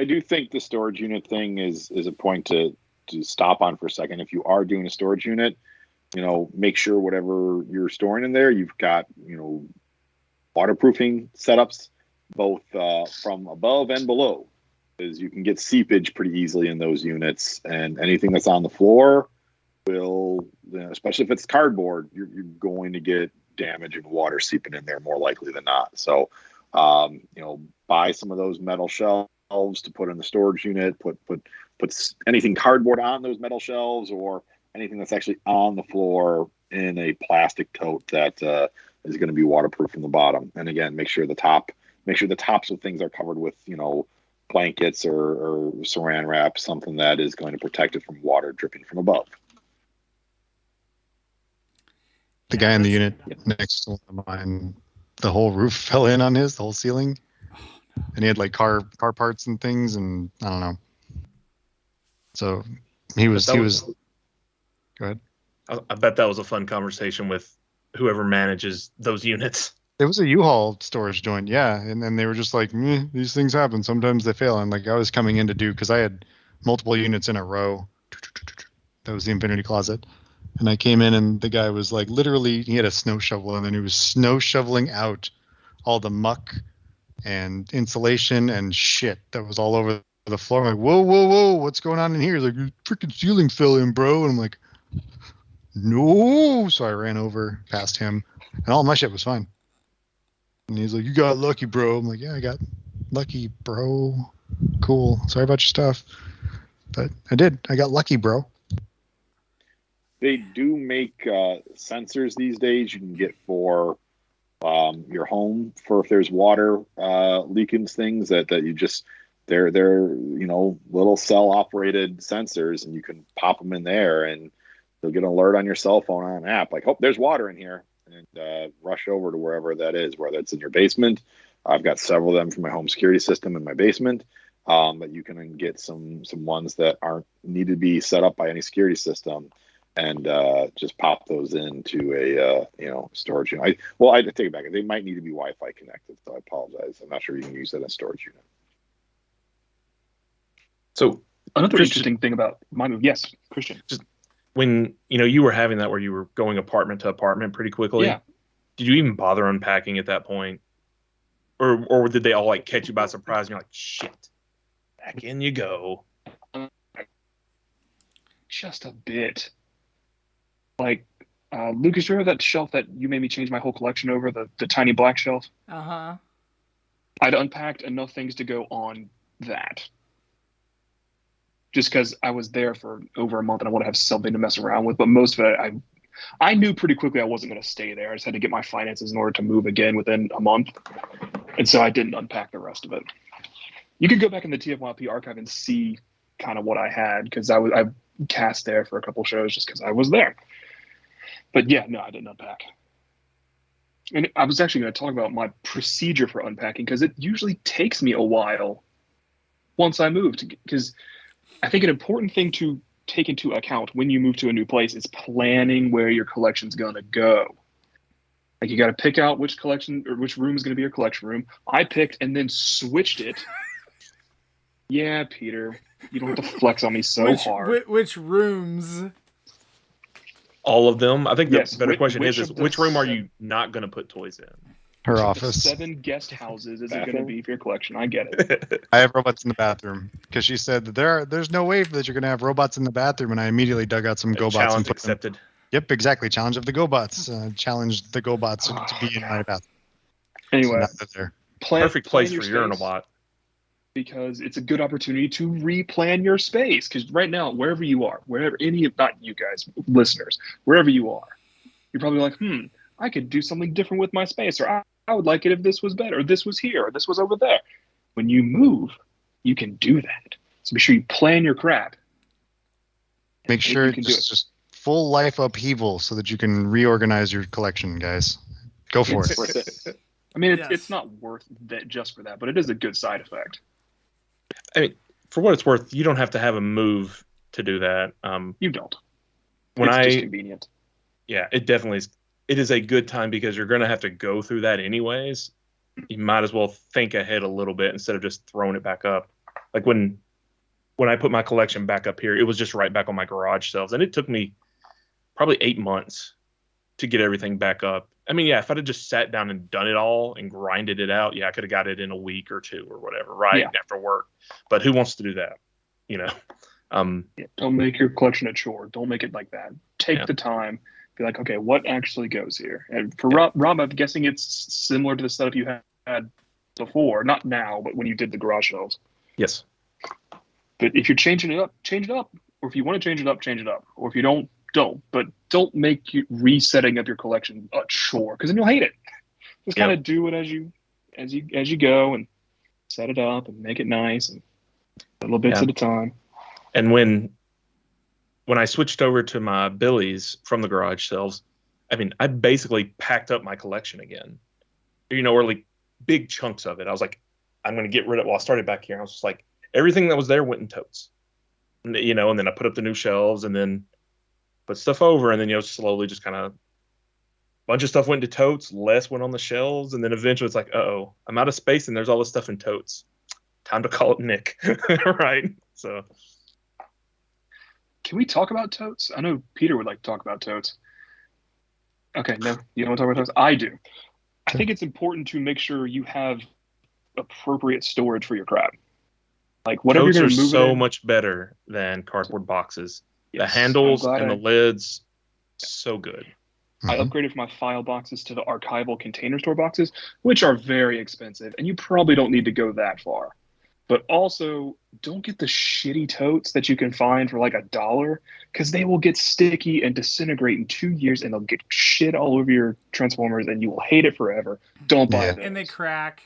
do think the storage unit thing is a point to stop on for a second. If you are doing a storage unit, make sure whatever you're storing in there, you've got, waterproofing setups, both from above and below, because you can get seepage pretty easily in those units, and anything that's on the floor will, especially if it's cardboard, you're going to get damage and water seeping in there more likely than not. So, buy some of those metal shelves to put in the storage unit, put anything cardboard on those metal shelves, or anything that's actually on the floor in a plastic tote that is going to be waterproof from the bottom. And again, make sure the tops of things are covered with, blankets or saran wrap, something that is going to protect it from water dripping from above. The guy in the unit next to mine, the whole roof fell in on the whole ceiling. Oh, no. And he had like car parts and things, and I don't know. So he was go ahead. I bet that was a fun conversation with whoever manages those units. It was a U-Haul storage joint, yeah. And then they were just like, these things happen. Sometimes they fail. And like I was coming in to do, because I had multiple units in a row. That was the infinity closet. And I came in and the guy was like, literally, he had a snow shovel, and then he was snow shoveling out all the muck and insulation and shit that was all over the floor. I'm like, whoa, what's going on in here? He's like, your freaking ceiling fell in, bro. And I'm like, no. So I ran over past him, and all my shit was fine. And he's like, you got lucky, bro. I'm like, yeah, I got lucky, bro. Cool. Sorry about your stuff. But I did. I got lucky, bro. They do make sensors these days you can get for your home for if there's water leaking things that you just they're little cell operated sensors, and you can pop them in there and they'll get an alert on your cell phone on an app like, oh, there's water in here, and rush over to wherever that is, whether it's in your basement. I've got several of them for my home security system in my basement. But you can get some ones that aren't need to be set up by any security system, and just pop those into a storage unit. I take it back. They might need to be Wi-Fi connected, so I apologize. I'm not sure you can use that in a storage unit. So another interesting thing about my move, yes, Christian. Just when you were having that where you were going apartment to apartment pretty quickly. Yeah. Did you even bother unpacking at that point, or did they all like catch you by surprise and you're like, shit? Back in you go. Just a bit. Like, Lucas, you remember that shelf that you made me change my whole collection over, the tiny black shelf? Uh-huh. I'd unpacked enough things to go on that. Just because I was there for over a month and I want to have something to mess around with. But most of it, I knew pretty quickly I wasn't going to stay there. I just had to get my finances in order to move again within a month. And so I didn't unpack the rest of it. You could go back in the TFYLP archive and see kind of what I had, because I cast there for a couple shows just because I was there. But yeah, no, I didn't unpack. And I was actually going to talk about my procedure for unpacking, because it usually takes me a while once I moved. Because I think an important thing to take into account when you move to a new place is planning where your collection's going to go. Like, you got to pick out which collection or which room is going to be your collection room. I picked and then switched it. Yeah, Peter, you don't have to flex on me so hard. Which rooms? All of them. I think the Yes, better question is which room are 7 you not going to put toys in? Her Which office. of the 7 guest houses is it going to Bathroom? be for your collection? I get it. I have robots in the bathroom because she said that there's no way that you're going to have robots in the bathroom, and I immediately dug out some GoBots. Challenge and put them. accepted. Yep, exactly. Challenge of the GoBots. Challenged the GoBots to be in my bathroom. Anyway, So now they're there. Perfect place plan for your space, Urinobot. because it's a good opportunity to replan your space. Because right now, wherever you are, not you guys, listeners, wherever you are, you're probably like, I could do something different with my space, or I would like it if this was better, or this was here, or this was over there. When you move, you can do that. So be sure you plan your crap. Make sure you can do it's just full life upheaval so that you can reorganize your collection, guys. Go for It's it. worth it. I mean, Yes. it's not worth that just for that, but it is a good side effect. I mean, for what it's worth, you don't have to have a move to do that. You don't. When It's just I, convenient. yeah, it definitely is. It is a good time because you're going to have to go through that anyways. You might as well think ahead a little bit instead of just throwing it back up. Like when I put my collection back up here, it was just right back on my garage shelves, and it took me probably 8 months to get everything back up. I mean, yeah, if I'd have just sat down and done it all and grinded it out, yeah, I could have got it in a week or two or whatever, right, after work. But who wants to do that? You know. Yeah, don't make your collection a chore. Don't make it like that. Take the time. Be like, okay, what actually goes here? And for Rob, I'm guessing it's similar to the setup you had before. Not now, but when you did the garage shelves. Yes. But if you're changing it up, change it up. Or if you want to change it up, change it up. Or if you don't. But don't make you resetting up your collection a chore, because then you'll hate it. Just kind of do it as you go, and set it up and make it nice, and little bits at a time. And when I switched over to my Billies from the garage shelves, I mean, I basically packed up my collection again. You know, or like big chunks of it. I was like, I'm going to get rid of. Well, I started back here. I was just like, everything that was there went in totes. And, you know, and then I put up the new shelves, and then put stuff over, and then, you know, slowly just kind of bunch of stuff went into totes, less went on the shelves, and then eventually it's like, uh-oh, I'm out of space and there's all this stuff in totes. Time to call up Nick. Right? So can we talk about totes? I know Peter would like to talk about totes. Okay, no, you don't want to talk about totes? I do. I think it's important to make sure you have appropriate storage for your crap. Like, whatever totes you're are going to move so in, much better than cardboard boxes. Yes, the handles I'm glad and the lids, so good. I upgraded my file boxes to the archival container store boxes, which are very expensive, and you probably don't need to go that far. But also, don't get the shitty totes that you can find for like $1, because they will get sticky and disintegrate in 2 years, and they'll get shit all over your Transformers, and you will hate it forever. Don't buy those. And they crack.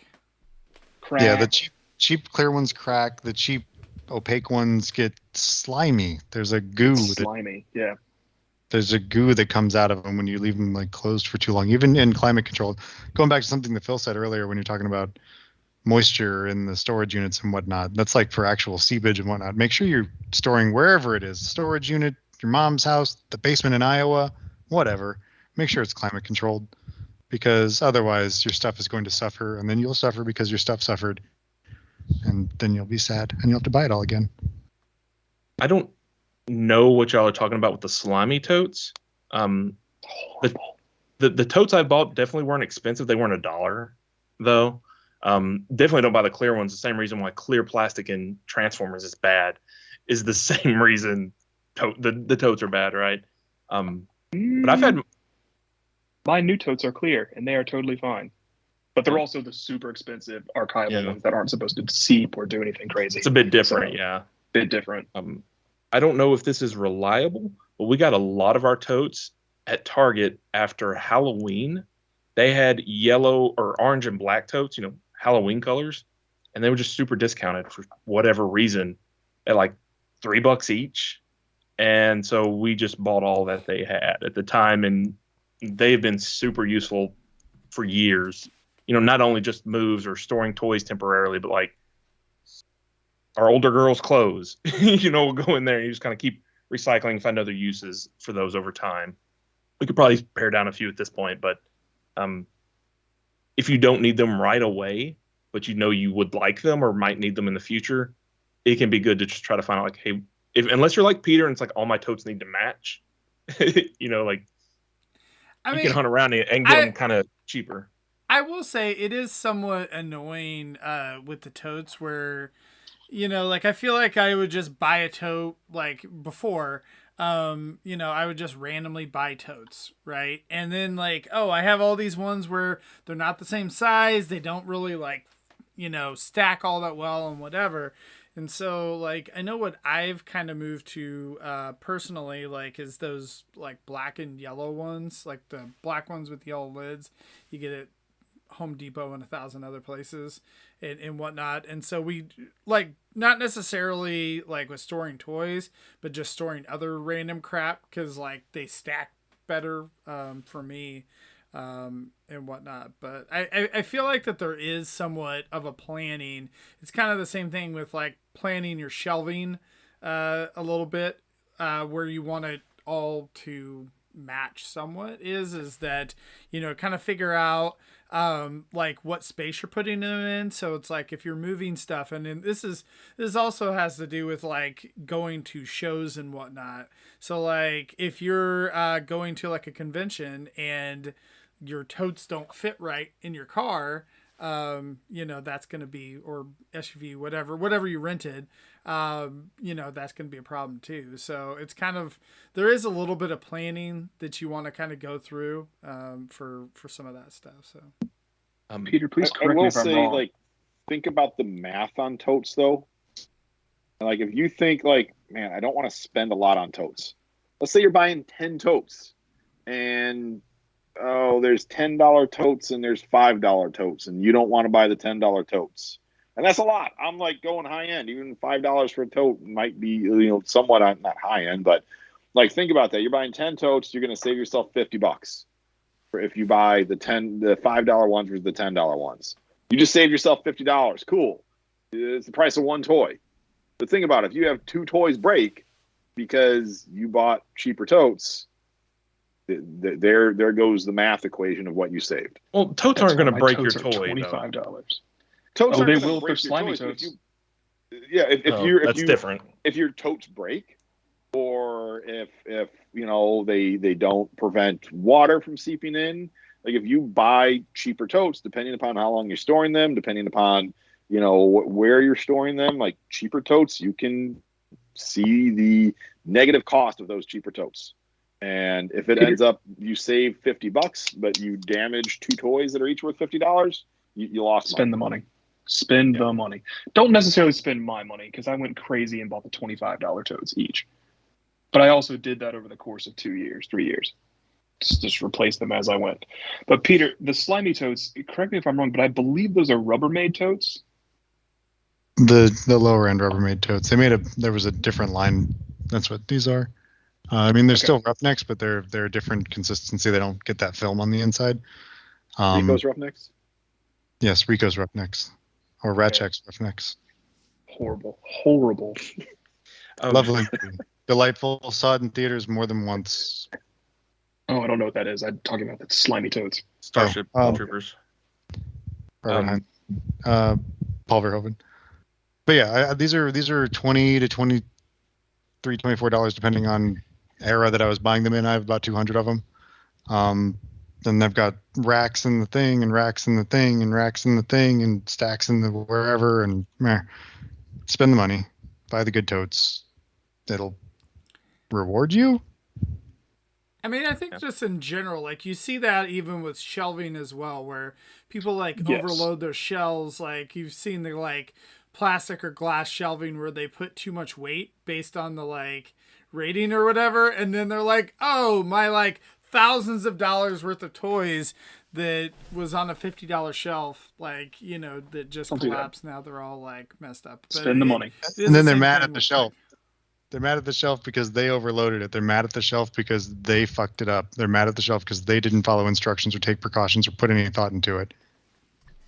Yeah, the cheap clear ones crack. The cheap opaque ones get slimy. There's a goo. Slimy, yeah. There's a goo that comes out of them when you leave them like closed for too long. Even in climate control, going back to something that Phil said earlier when you're talking about moisture in the storage units and whatnot. That's like for actual seepage and whatnot. Make sure you're storing wherever it is, storage unit, your mom's house, the basement in Iowa, whatever. Make sure it's climate controlled, because otherwise your stuff is going to suffer, and then you'll suffer because your stuff suffered. And then you'll be sad, and you'll have to buy it all again. I don't know what y'all are talking about with the slimy totes. The totes I bought definitely weren't expensive. They weren't $1, though. Definitely don't buy the clear ones. The same reason why clear plastic in Transformers is bad is the same reason the totes are bad, right? But I've had my new totes are clear and they are totally fine. But they're also the super expensive archival ones that aren't supposed to seep or do anything crazy. It's a bit different, Bit different. I don't know if this is reliable, but we got a lot of our totes at Target after Halloween. They had yellow or orange and black totes, Halloween colors, and they were just super discounted for whatever reason at like $3 each. And so we just bought all that they had at the time, and they've been super useful for years. Not only just moves or storing toys temporarily, but like our older girls' clothes, we'll go in there and you just kind of keep recycling, find other uses for those over time. We could probably pare down a few at this point, but if you don't need them right away, but you would like them or might need them in the future, it can be good to just try to find out, like, hey, unless you're like Peter and it's like all my totes need to match, you can hunt around and get them kind of cheaper. I will say it is somewhat annoying with the totes where, I feel like I would just buy a tote like before, I would just randomly buy totes, right? And then I have all these ones where they're not the same size. They don't really stack all that well and whatever. And so I know what I've kind of moved to personally, is those black and yellow ones, like the black ones with yellow lids. You get it Home Depot and 1,000 other places and whatnot. And so we not necessarily with storing toys, but just storing other random crap because they stack better for me and whatnot. But I feel like that there is somewhat of a planning. It's kind of the same thing with planning your shelving a little bit where you want it all to match somewhat is that kind of figure out what space you're putting them in. So it's if you're moving stuff, and then this also has to do with going to shows and whatnot. So if you're going to a convention and your totes don't fit right in your car, that's going to be, or SUV, whatever you rented, that's going to be a problem too. So it's there is a little bit of planning that you want to kind of go through, for some of that stuff. So, Peter, please correct me if I'm wrong. Think about the math on totes though. If you think man, I don't want to spend a lot on totes. Let's say you're buying 10 totes and there's $10 totes and there's $5 totes, and you don't want to buy the $10 totes. And that's a lot. I'm going high end. Even $5 for a tote might be, somewhat not high end, but think about that. You're buying 10 totes, you're going to save yourself $50 for if you buy the $5 ones versus the $10 ones. You just saved yourself $50. Cool. It's the price of one toy. But think about it. If you have 2 toys break because you bought cheaper totes, there goes the math equation of what you saved. Well, totes aren't going to break your toy. $25. Totes they will for slimy totes. That's different. If your totes break, or if they don't prevent water from seeping in, if you buy cheaper totes, depending upon how long you're storing them, depending upon where you're storing them, cheaper totes, you can see the negative cost of those cheaper totes. And if it ends up you save $50, but you damage 2 toys that are each worth $50, you lost. Spend the money. Spend the money. Don't necessarily spend my money because I went crazy and bought the $25 totes each. But I also did that over the course of 2 years, 3 years. Just replace them as I went. But Peter, the slimy totes, correct me if I'm wrong, but I believe those are Rubbermaid totes. The lower end Rubbermaid totes. There was a different line. That's what these are. They're still Roughnecks, but they're a different consistency. They don't get that film on the inside. Rico's Roughnecks? Yes, Rico's Roughnecks. Or Ratchak's Roughnecks. Horrible. Lovely. Delightful. Saw it in theaters more than once. Oh, I don't know what that is. I'm talking about the slimy toads. Starship Troopers. Paul Verhoeven. But yeah, these are $20 to $23, $24 depending on era that I was buying them in. I have about 200 of them. Then they've got racks in the thing and racks in the thing and racks in the thing and stacks in the wherever, and spend the money, buy the good totes. It'll reward you. I mean, I think just in general, like you see that even with shelving as well, where people overload their shelves. Like you've seen the plastic or glass shelving where they put too much weight based on the rating or whatever, and then they're like, oh, my thousands of dollars worth of toys that was on a $50 shelf, that just collapsed. Now they're all messed up. But spend the money, and then they're mad at the shelf. They're mad at the shelf because they overloaded it. They're mad at the shelf because they fucked it up. They're mad at the shelf because they didn't follow instructions or take precautions or put any thought into it.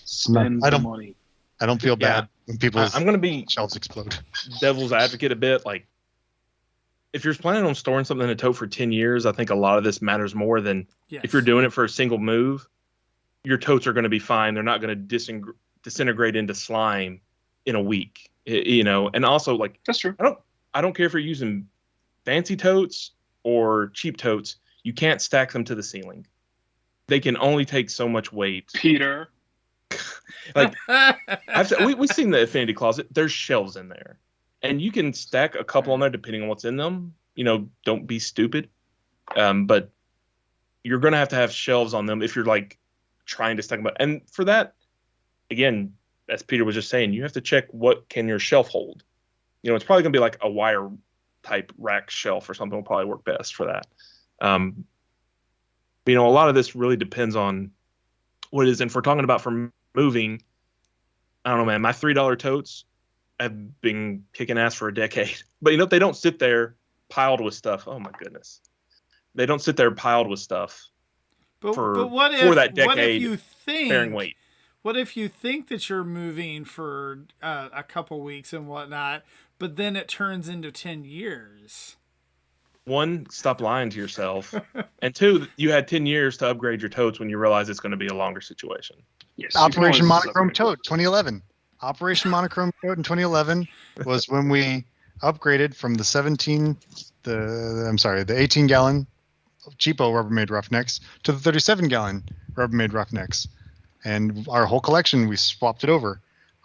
Spend the money. I don't feel bad when people's I'm going to be shelves explode. Devil's advocate a bit. If you're planning on storing something in a tote for 10 years, I think a lot of this matters more than if you're doing it for a single move. Your totes are going to be fine. They're not going to disintegrate into slime in a week. And also that's true. I don't care if you're using fancy totes or cheap totes. You can't stack them to the ceiling. They can only take so much weight. Peter. We've seen the Affinity Closet. There's shelves in there. And you can stack a couple on there depending on what's in them. Don't be stupid. But you're going to have shelves on them if you're trying to stack them up. And for that, again, as Peter was just saying, you have to check what can your shelf hold. It's probably going to be a wire type rack shelf or something will probably work best for that. A lot of this really depends on what it is. And if we're talking about for moving, I don't know, man, my $3 totes have been kicking ass for a decade. But, they don't sit there piled with stuff. Oh, my goodness. They don't sit there piled with stuff for that decade. What if you think, bearing weight. What if you think that you're moving for a couple weeks and whatnot, but then it turns into 10 years? One, stop lying to yourself. And two, you had 10 years to upgrade your totes when you realize it's going to be a longer situation. Yes, Operation Monochrome Tote 2011. Operation Monochrome Tote in 2011 was when we upgraded from the 18-gallon cheapo Rubbermaid Roughnecks to the 37-gallon Rubbermaid Roughnecks. And our whole collection, we swapped it over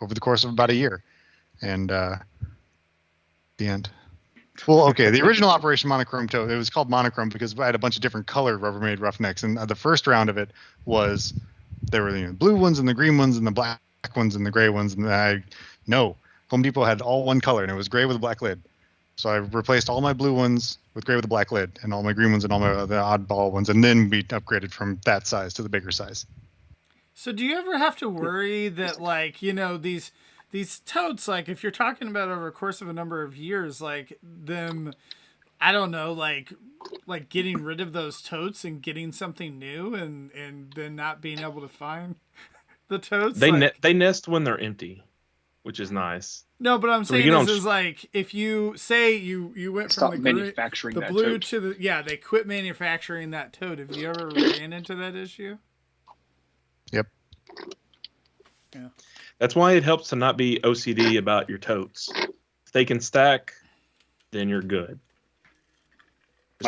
the course of about a year. And the end. Well, okay, the original Operation Monochrome Tote, it was called Monochrome because I had a bunch of different colored Rubbermaid Roughnecks. And the first round of it was, there were the blue ones and the green ones and the black ones and the gray ones. And Home Depot had all one color, and it was gray with a black lid. So I replaced all my blue ones with gray with a black lid, and all my green ones and all my other oddball ones. And then we upgraded from that size to the bigger size. So do you ever have to worry that these totes, if you're talking about over the course of a number of years, them, I don't know, getting rid of those totes and getting something new and then not being able to find the totes? They nest when they're empty, which is nice. No, but I'm saying is if you say you went from the blue to they quit manufacturing that tote. Have you ever ran into that issue? Yep. Yeah. That's why it helps to not be OCD about your totes. If they can stack, then you're good.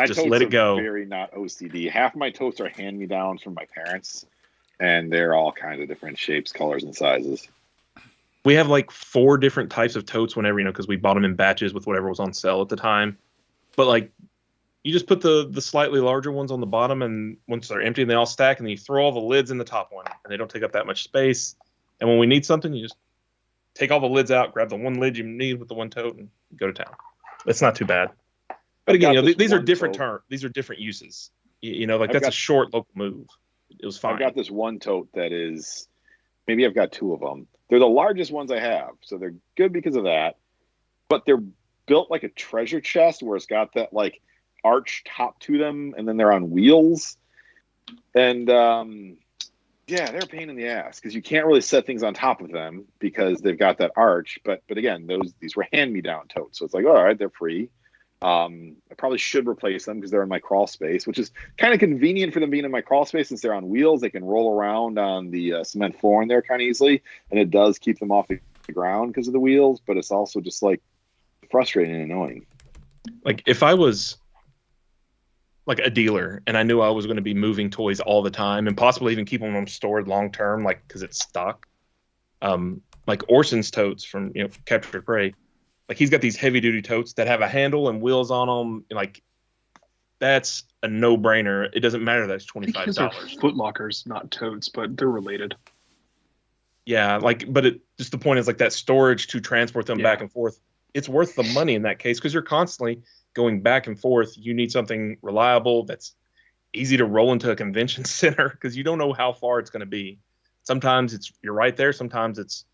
Just let it go. Very not OCD. Half my totes are hand-me-downs from my parents, and they're all kinds of different shapes, colors, and sizes. We have 4 different types of totes whenever, because we bought them in batches with whatever was on sale at the time. But you just put the slightly larger ones on the bottom, and once they're empty, they all stack, and then you throw all the lids in the top one, and they don't take up that much space. And when we need something, you just take all the lids out, grab the one lid you need with the one tote, and go to town. It's not too bad. But again, these are different these are different uses. That's a short local move. It was fine. I've got this one tote that is, maybe I've got 2 of them. They're the largest ones I have, so they're good because of that. But they're built like a treasure chest where it's got that arch top to them, and then they're on wheels. And they're a pain in the ass because you can't really set things on top of them because they've got that arch. But again, these were hand-me-down totes, so it's all right, they're free. I probably should replace them because they're in my crawl space, which is kind of convenient for them being in my crawl space since they're on wheels. They can roll around on the cement floor in there kind of easily, and it does keep them off the ground because of the wheels. But it's also just frustrating and annoying. If I was like a dealer, and I knew I was going to be moving toys all the time, and possibly even keeping them stored long term, like because it's stock. Like Orson's totes from Capture Prey, like he's got these heavy duty totes that have a handle and wheels on them. Like that's a no brainer. It doesn't matter that it's $25. Foot lockers, not totes, but they're related. Yeah, but just the point is like that storage to transport them back and forth. It's worth the money in that case because you're constantly going back and forth. You need something reliable that's easy to roll into a convention center because you don't know how far it's going to be. Sometimes you're right there. Sometimes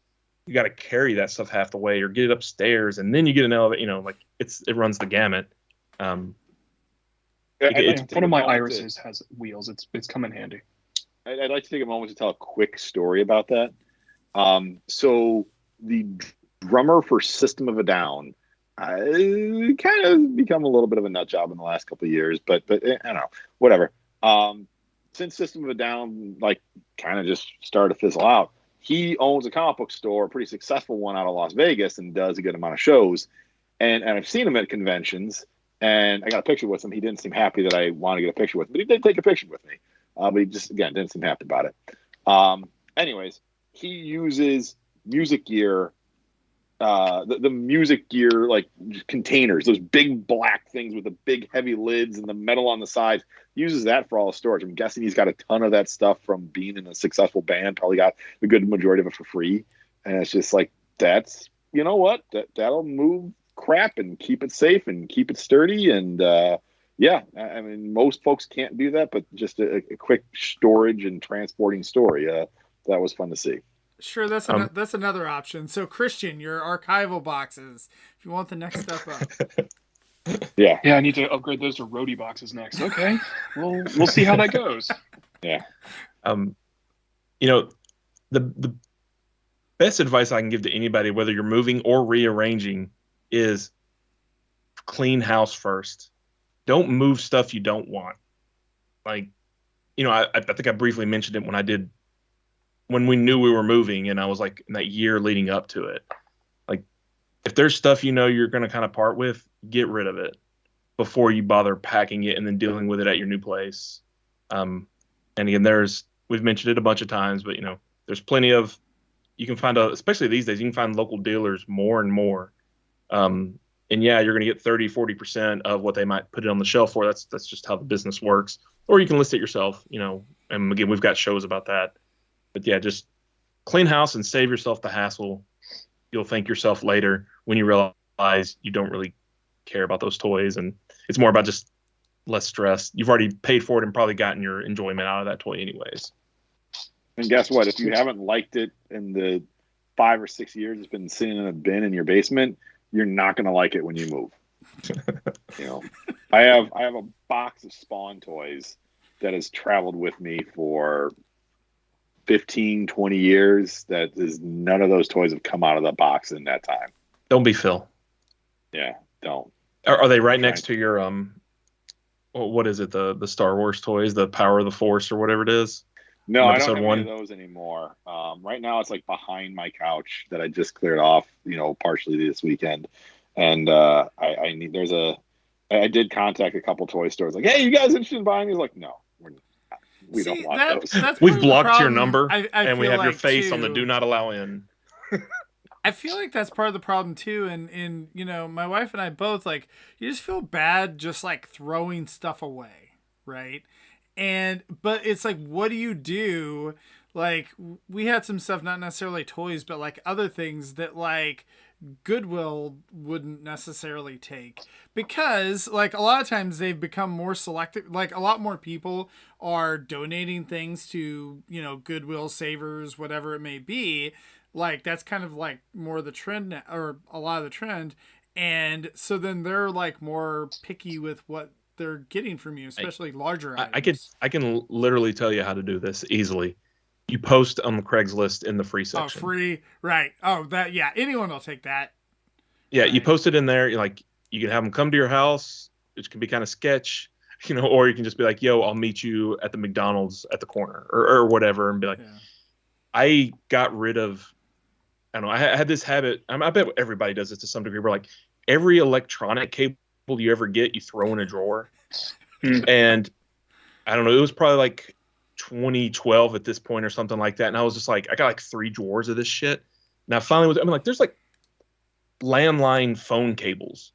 you got to carry that stuff half the way or get it upstairs and then you get an elevator. Like it runs the gamut. One of my irises has wheels. It's come in handy. I'd like to take a moment to tell a quick story about that. So the drummer for System of a Down, kind of become a little bit of a nut job in the last couple of years, but I don't know, whatever. Since System of a Down kind of just started to fizzle out, he owns a comic book store, a pretty successful one out of Las Vegas, and does a good amount of shows. And I've seen him at conventions, and I got a picture with him. He didn't seem happy that I wanted to get a picture with him, but he did take a picture with me. But he just, again, didn't seem happy about it. Anyways, he uses music gear, the music gear containers, those big black things with the big heavy lids and the metal on the sides. He uses that for all his storage. I'm guessing he's got a ton of that stuff from being in a successful band. Probably got a good majority of it for free. And it's just that's, you know what, that'll move crap and keep it safe and keep it sturdy. And I mean, most folks can't do that, but just a quick storage and transporting story. That was fun to see. Sure, that's another option. So, Christian, your archival boxes, if you want the next step up. Yeah, I need to upgrade those to roadie boxes next. Okay, we'll see how that goes. Yeah. The best advice I can give to anybody, whether you're moving or rearranging, is clean house first. Don't move stuff you don't want. I think I briefly mentioned it when we knew we were moving, and I was in that year leading up to it. If there's stuff you're going to kind of part with, get rid of it before you bother packing it and then dealing with it at your new place. And again, we've mentioned it a bunch of times, but there's plenty of, you can find especially these days, you can find local dealers more and more. And you're going to get 30-40% of what they might put it on the shelf for. That's just how the business works. Or you can list it yourself, and again, we've got shows about that. But just clean house and save yourself the hassle. You'll thank yourself later when you realize you don't really care about those toys, and it's more about just less stress. You've already paid for it and probably gotten your enjoyment out of that toy anyways. And guess what? If you haven't liked it in the 5 or 6 years it's been sitting in a bin in your basement, you're not going to like it when you move. I have a box of Spawn toys that has traveled with me for 15, 20 years. That is, none of those toys have come out of the box in that time. Don't be Phil. Yeah, don't. Are they right next to your what is it, the Star Wars toys, the Power of the Force or whatever it is? No, I don't have any of those anymore. Right now it's behind my couch that I just cleared off, partially this weekend. And I did contact a couple toy stores hey, you guys interested in buying these? No, we don't want those. We've blocked your number, and we have your face on the do not allow in. I feel like that's part of the problem too. And my wife and I both, you just feel bad just throwing stuff away, right? But it's what do you do? We had some stuff, not necessarily toys, but other things that Goodwill wouldn't necessarily take, because a lot of times they've become more selective. A lot more people are donating things to Goodwill, Savers, whatever it may be. That's kind of more the trend now, or a lot of the trend, and so then they're more picky with what they're getting from you, especially larger items. I can literally tell you how to do this easily. You post on Craigslist in the free section. Oh, free, right? Oh, that, yeah. Anyone will take that. Yeah, right. You post it in there. You can have them come to your house, which can be kind of sketch, or you can just be yo, I'll meet you at the McDonald's at the corner or whatever, and be I got rid of. I don't know. I had this habit. I bet everybody does this to some degree. Where every electronic cable you ever get, you throw in a drawer. And I don't know, it was probably like 2012 at this point or something like that. And I was just like, I got like 3 drawers of this shit. And I finally I'm like, there's like landline phone cables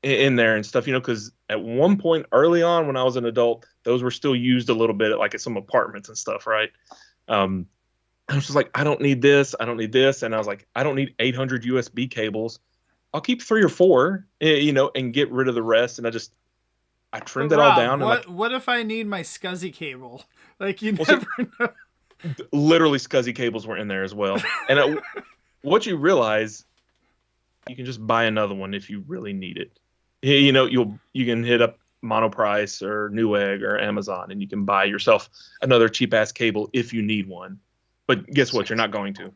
in there and stuff, because at one point early on when I was an adult, those were still used a little bit at some apartments and stuff, right? I was just like, I don't need this, and I was like, I don't need 800 USB cables. I'll keep 3 or 4, and get rid of the rest. And I trimmed it all down. What if I need my SCSI cable? Like, you never know. Literally, SCSI cables were in there as well. And what you realize, you can just buy another one if you really need it. You can hit up Monoprice or Newegg or Amazon, and you can buy yourself another cheap ass cable if you need one. But guess what? You're not going to.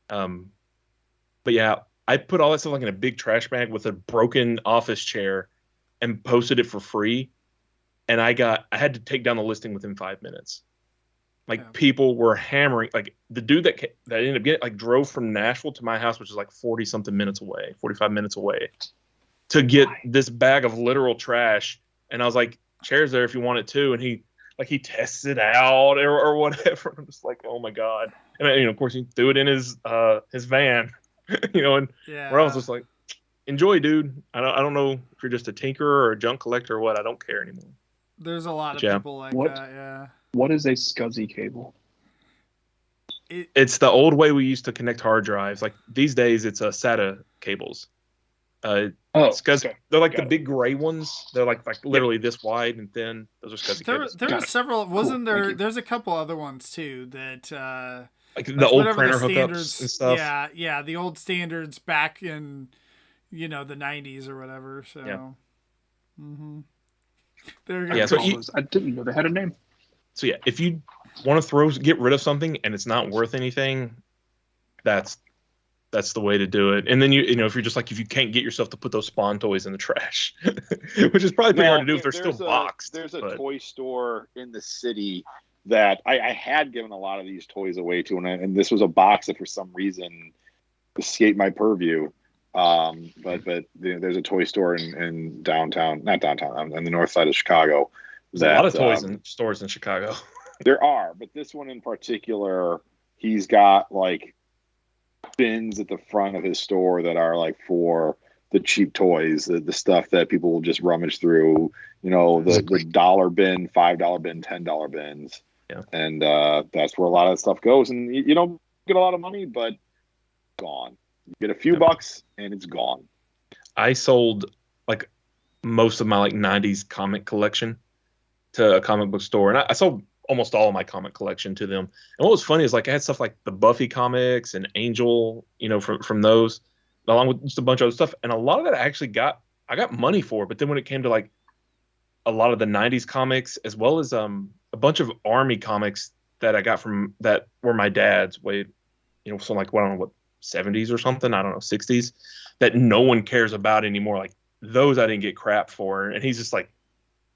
But yeah, I put all that stuff in a big trash bag with a broken office chair and posted it for free. And I had to take down the listing within 5 minutes. People were hammering. The dude that ended up getting drove from Nashville to my house, which is 45 minutes away, to get this bag of literal trash. And I was like, chair's there if you want it too. And he tests it out or whatever. I'm just like, oh my God. And of course he threw it in his van, and where I was just like, enjoy, dude. I don't know if you're just a tinkerer or a junk collector or what. I don't care anymore. There's a lot of people like that. Yeah. What is a SCSI cable? It's the old way we used to connect hard drives. These days it's SATA cables. SCSI, okay. They're the big gray ones. They're literally this wide and thin. Those are SCSI cables. There were several. Wasn't there? There's a couple other ones too that the old printer hookups and stuff. Yeah, the old standards back in the 90s or whatever. So yeah. Mm-hmm. There you go. Yeah, so I didn't know they had a name. So yeah, if you want to get rid of something and it's not worth anything, that's the way to do it. And then if you're just if you can't get yourself to put those Spawn toys in the trash, which is probably pretty hard to do if they're still boxed. There's a toy store in the city that I had given a lot of these toys away to, and this was a box that for some reason escaped my purview. But there's a toy store in downtown, not downtown, on the north side of Chicago. There's a lot of toys in stores in Chicago. There are, but this one in particular, he's got bins at the front of his store that are for the cheap toys, the stuff that people will just rummage through, the $1 bin, $5 bin, $10 bins. Yeah. And that's where a lot of that stuff goes. And you don't get a lot of money, but gone. You get a few bucks and it's gone. I sold most of my 90s comic collection to a comic book store, and I sold almost all of my comic collection to them. And what was funny is I had stuff like the Buffy comics and Angel, from those, along with just a bunch of other stuff. And a lot of that I got money for. But then when it came to a lot of the 90s comics, as well as a bunch of Army comics that I got that were my dad's way, so I don't know what, 70s or something, I don't know, 60s, that no one cares about anymore. Those I didn't get crap for. And he's just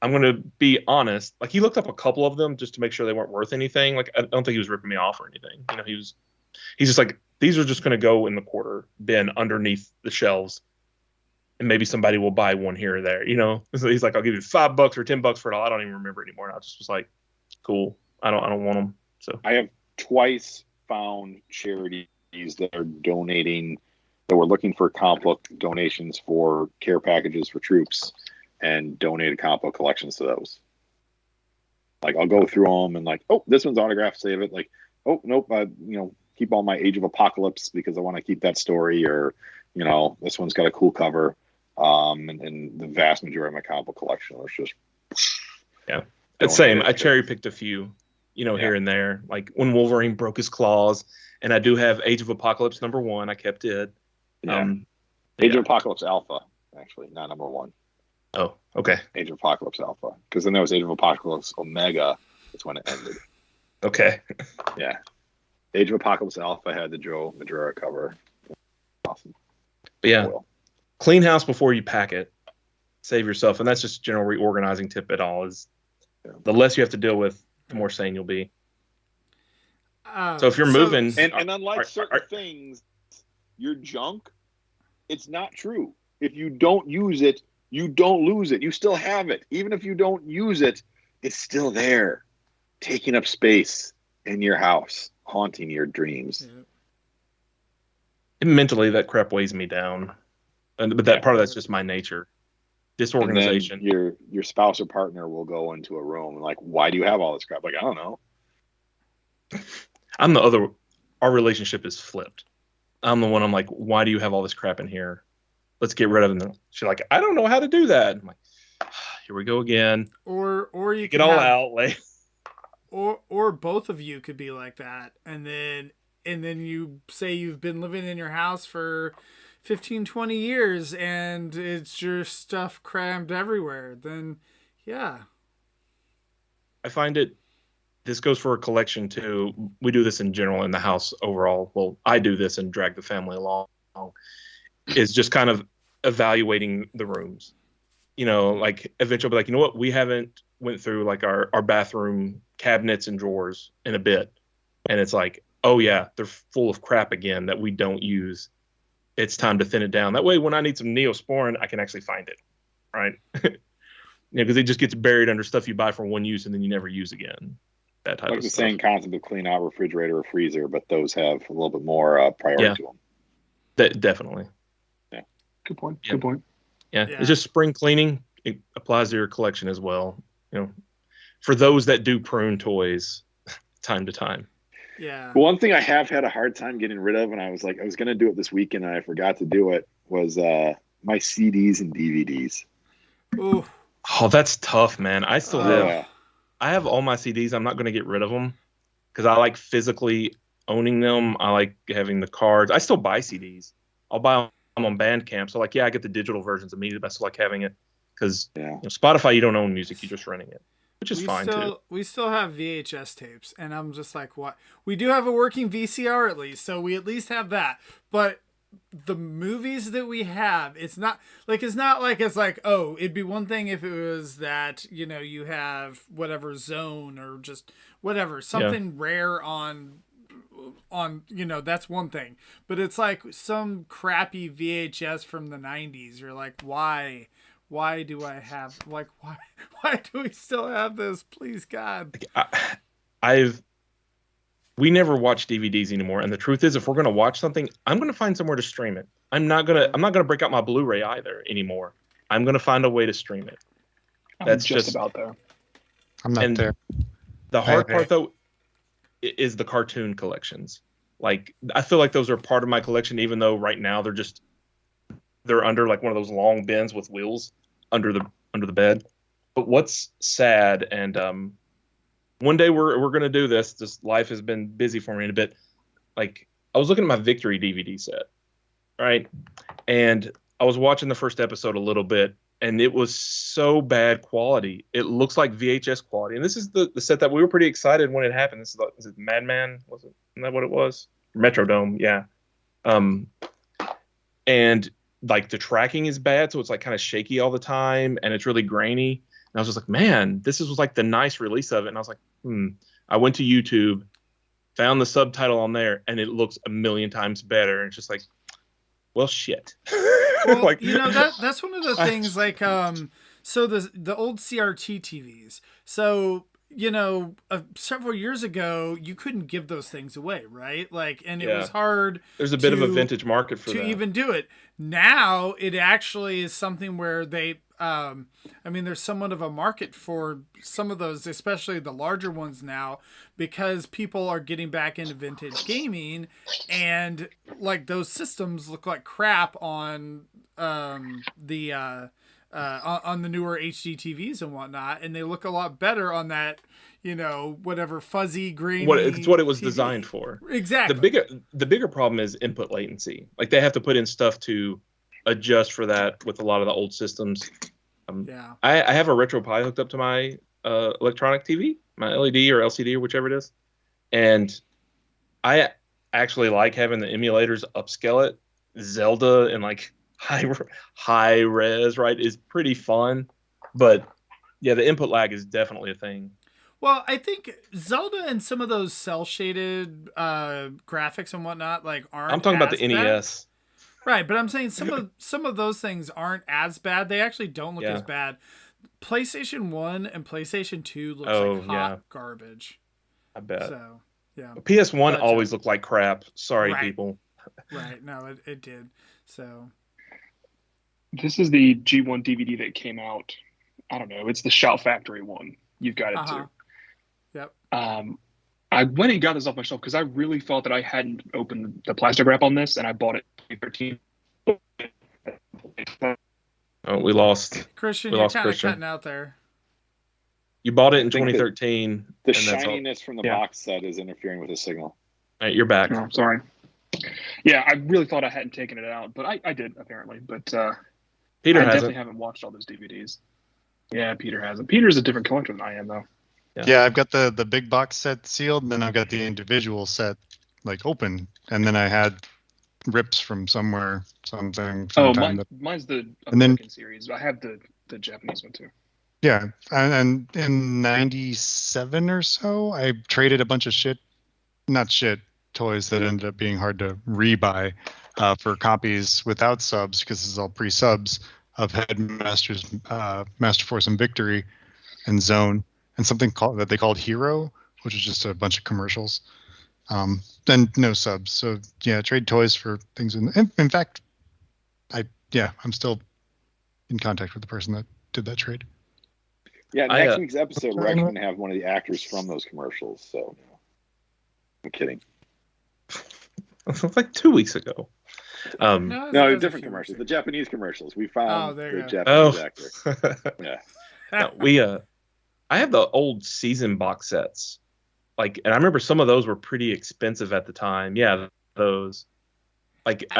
I'm going to be honest. He looked up a couple of them just to make sure they weren't worth anything. I don't think he was ripping me off or anything. He's just these are just going to go in the quarter bin underneath the shelves, and maybe somebody will buy one here or there. So he's I'll give you $5 or $10 for it all. I don't even remember anymore. And I just was cool. I don't want them. So I have twice found charities that are donating, that were looking for comic book donations for care packages for troops, and donated comic book collections to those. I'll go through them and oh, this one's autographed, save it. Oh, nope, keep all my Age of Apocalypse because I want to keep that story, or this one's got a cool cover. And the vast majority of my comic book collection was just it's same. I cherry picked a few, here and there. When Wolverine broke his claws, and I do have Age of Apocalypse #1. I kept it. Age of Apocalypse Alpha, actually, not #1. Oh, okay. Age of Apocalypse Alpha, because then there was Age of Apocalypse Omega. That's when it ended. Okay. Yeah. Age of Apocalypse Alpha had the Joe Madureira cover. Awesome. But yeah, clean house before you pack it. Save yourself, and that's just a general reorganizing tip at all. Is the less you have to deal with, the more sane you'll be. So if you're moving, and unlike certain things, your junk, it's not true. If you don't use it, You don't lose it. You still have it. Even if you don't use it, it's still there, taking up space in your house, haunting your dreams. Yeah. And mentally, that crap weighs me down. But that part of that's just my nature. Disorganization. And then your spouse or partner will go into a room and like, why do you have all this crap? Like, I don't know. I'm the other. Our relationship is flipped. I'm the one. I'm like, why do you have all this crap in here? Let's get rid of it. She's like, I don't know how to do that. I'm like, here we go again. Or you get all out. Like, or both of you could be like that, and then you say you've been living in your house for 15, 20 years, and it's your stuff crammed everywhere. Then, yeah. I find it. This goes for a collection too. We do this in general in the house overall. Well, I do this and drag the family along. Is just kind of evaluating the rooms. You know, like eventually I'll be like, you know what? We haven't went through like our bathroom cabinets and drawers in a bit. And it's like, oh yeah, they're full of crap again that we don't use. It's time to thin it down. That way, when I need some Neosporin, I can actually find it. Right. Because it just gets buried under stuff you buy for one use and then you never use again. That type like of the stuff. same concept of clean out refrigerator or freezer, but those have a little bit more priority to them. Definitely. Yeah. Good point. Yeah. Good point. Yeah. It's just spring cleaning. It applies to your collection as well. You know, for those that do prune toys time to time. Yeah. One thing I have had a hard time getting rid of, and I was going to do it this weekend and I forgot to do it, was my CDs and DVDs. Ooh. Oh, that's tough, man. I still have. I have all my CDs. I'm not going to get rid of them because I like physically owning them. I like having the cards. I still buy CDs. I'll buy them on Bandcamp. So like, yeah, I get the digital versions immediately. But I still like having it because Spotify, you don't own music. You're just renting it, which is fine too. We still have VHS tapes, and I'm just like, what? We do have a working VCR at least, so we at least have that. But the movies that we have, it's not like oh, it'd be one thing if it was that, you know, you have whatever Zone or just whatever, something rare on, you know, that's one thing. But it's like some crappy VHS from the 90s. You're like, why do I have, like, why do we still have this? Please, God. We never watch DVDs anymore, and the truth is, if we're gonna watch something, I'm gonna find somewhere to stream it. I'm not gonna break out my Blu-ray either anymore. I'm gonna find a way to stream it. That's just about there. I'm not there. The hard part though is the cartoon collections. Like, I feel like those are part of my collection, even though right now they're under like one of those long bins with wheels under the bed. But what's sad, and one day we're gonna do this. Just life has been busy for me in a bit. Like, I was looking at my Victory DVD set, right? And I was watching the first episode a little bit, and it was so bad quality. It looks like VHS quality. And this is the set that we were pretty excited when it happened. Is it Madman? Isn't that what it was? Metrodome, yeah. And like the tracking is bad, so it's like kind of shaky all the time, and it's really grainy. And I was just like, man, this was like the nice release of it. And I was like, I went to YouTube, found the subtitle on there, and it looks a million times better. And it's just like, well, shit. Well, like, you know, that's one of the things, like, so the old CRT TVs. So, you know, several years ago, you couldn't give those things away, right? Like, and it was hard. There's a bit of a vintage market for that. Even do it. Now, it actually is something where they, I mean, there's somewhat of a market for some of those, especially the larger ones now, because people are getting back into vintage gaming, and like those systems look like crap on on the newer HD TVs and whatnot, and they look a lot better on that, you know, whatever fuzzy green. It's what it was designed for. Exactly. The bigger problem is input latency. Like, they have to put in stuff to adjust for that with a lot of the old systems. I have a RetroPie hooked up to my electronic TV, my LED or LCD or whichever it is, and I actually like having the emulators upscale it. Zelda and like high res, right, is pretty fun, but yeah, the input lag is definitely a thing. Well, I think Zelda and some of those cel shaded graphics and whatnot, like, aren't. I'm talking about the NES. Right, but I'm saying some of those things aren't as bad. They actually don't look Yeah. as bad. PlayStation 1 and PlayStation 2 looks Oh, like hot yeah. garbage. I bet. So, yeah. PS1 But, always looked like crap. Sorry, right. people. Right. No, it did. So, This is the G1 DVD that came out. I don't know. It's the Shout Factory one. You've got it too. Yep. I went and got this off my shelf because I really thought that I hadn't opened the plastic wrap on this, and I bought it in 2013. Oh, we lost. Christian, We you're lost kind of Christian. cutting out there. You bought it in I think 2013. The and that's all. shininess from the Yeah. box set is interfering with the signal. All right, you're back. Oh, sorry. Yeah, I really thought I hadn't taken it out, but I did apparently. But Peter I hasn't. definitely haven't watched all those DVDs. Yeah, Peter hasn't. Peter's a different collector than I am, though. Yeah, I've got the big box set sealed, and then I've got the individual set like open, and then I had rips from somewhere, sometime. Mine's the And then- American series. I have the Japanese one too. Yeah, and in '97 or so, I traded a bunch of toys that ended up being hard to rebuy for copies without subs, because this is all pre-subs of Headmasters, Master Force and Victory, and Zone, and something that they called Hero, which is just a bunch of commercials. Then no subs. So yeah, trade toys for things. In fact, I'm still in contact with the person that did that trade. Yeah, next week's episode, we're actually going to have one of the actors from those commercials. So, I'm kidding. Like 2 weeks ago. No, different commercials. The Japanese commercials. We found the Japanese actor. Yeah. No, I have the old season box sets. And I remember some of those were pretty expensive at the time. Yeah, those. I don't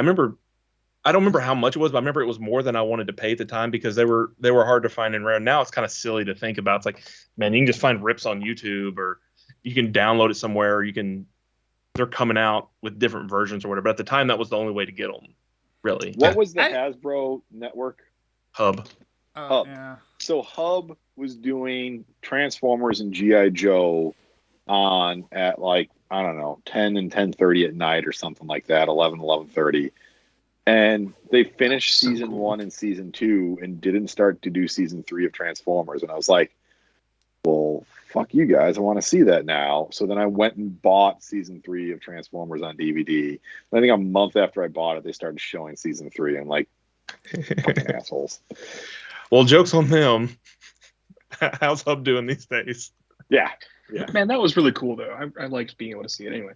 remember how much it was, but I remember it was more than I wanted to pay at the time because they were hard to find and rare. Now it's kind of silly to think about. It's like, man, you can just find rips on YouTube, or you can download it somewhere, or they're coming out with different versions or whatever. But at the time, that was the only way to get them, really. What was the Hasbro network? Hub. Hub. Yeah. So Hub was doing Transformers and G.I. Joe on at 10 and 10:30 at night or something like that, 11:30. And they finished season 1 and season 2 and didn't start to do season 3 of Transformers. And I was like, well, fuck you guys. I want to see that now. So then I went and bought season 3 of Transformers on DVD. And I think a month after I bought it, they started showing season 3. I'm like, fucking assholes. Well, joke's on them. How's Hub doing these days? Yeah. Man, that was really cool though. I liked being able to see it. Anyway,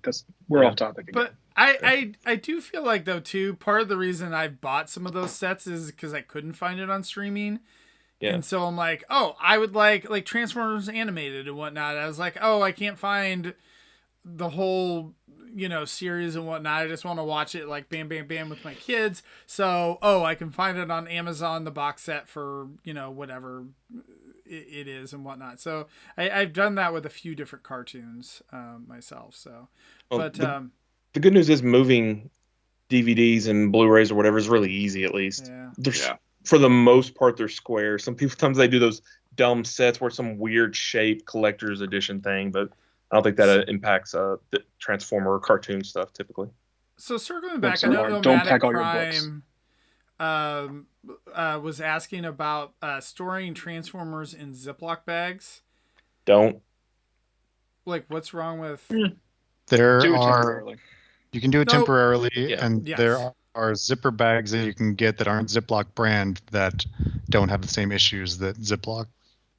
we're off topic again. But I do feel like though too, part of the reason I bought some of those sets is because I couldn't find it on streaming. Yeah. And so I'm like, oh, I would like Transformers animated and whatnot. I was like, oh, I can't find the whole series and whatnot. I just want to watch it like bam bam bam with my kids. So I can find it on Amazon, the box set for whatever it is and whatnot. So I've done that with a few different cartoons myself. So, the good news is moving DVDs and Blu-rays or whatever is really easy. At least, for the most part, they're square. Sometimes they do those dumb sets where some weird shape collector's edition thing, but I don't think that impacts the Transformer or cartoon stuff typically. So circling back, I know don't pack all Prime, was asking about storing Transformers in Ziploc bags. Don't. What's wrong with? You can do it temporarily, and there are zipper bags that you can get that aren't Ziploc brand that don't have the same issues that Ziploc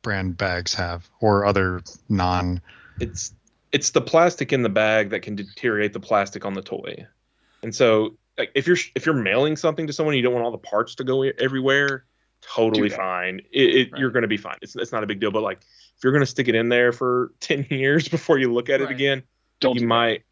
brand bags have, or other non. It's the plastic in the bag that can deteriorate the plastic on the toy, and so if you're mailing something to someone, you don't want all the parts to go everywhere. Totally fine. You're going to be fine. It's not a big deal. But if you're going to stick it in there for 10 years before you look at it again, it might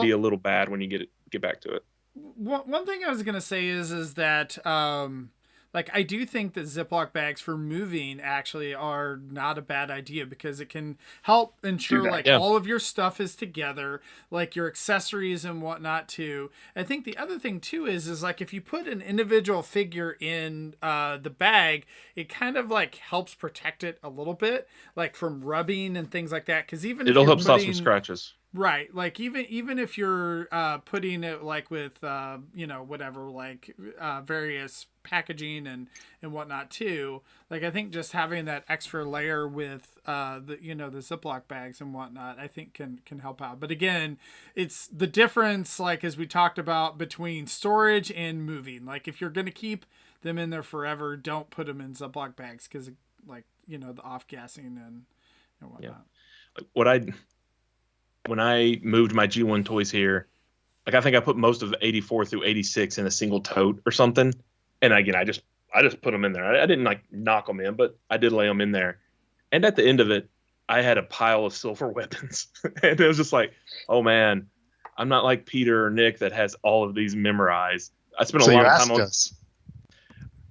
be a little bad when you get back to it. One thing I was going to say is that I do think that Ziploc bags for moving actually are not a bad idea, because it can help ensure all of your stuff is together, like your accessories and whatnot too. I think the other thing too is if you put an individual figure in the bag, it kind of helps protect it a little bit, from rubbing and things like that. Because it'll help stop some scratches. Right. Like even if you're putting it like with whatever, like various packaging and whatnot too. Like I think just having that extra layer with the Ziploc bags and whatnot, I think can help out. But again, it's the difference, like as we talked about, between storage and moving. Like if you're gonna keep them in there forever, don't put them in Ziploc bags because the off gassing and whatnot. Yeah. When I moved my G1 toys here, like I think I put most of 84 through 86 in a single tote or something. And again, I just put them in there. I didn't like knock them in, but I did lay them in there. And at the end of it, I had a pile of silver weapons. And it was just like, oh man, I'm not like Peter or Nick that has all of these memorized. I spent a lot of time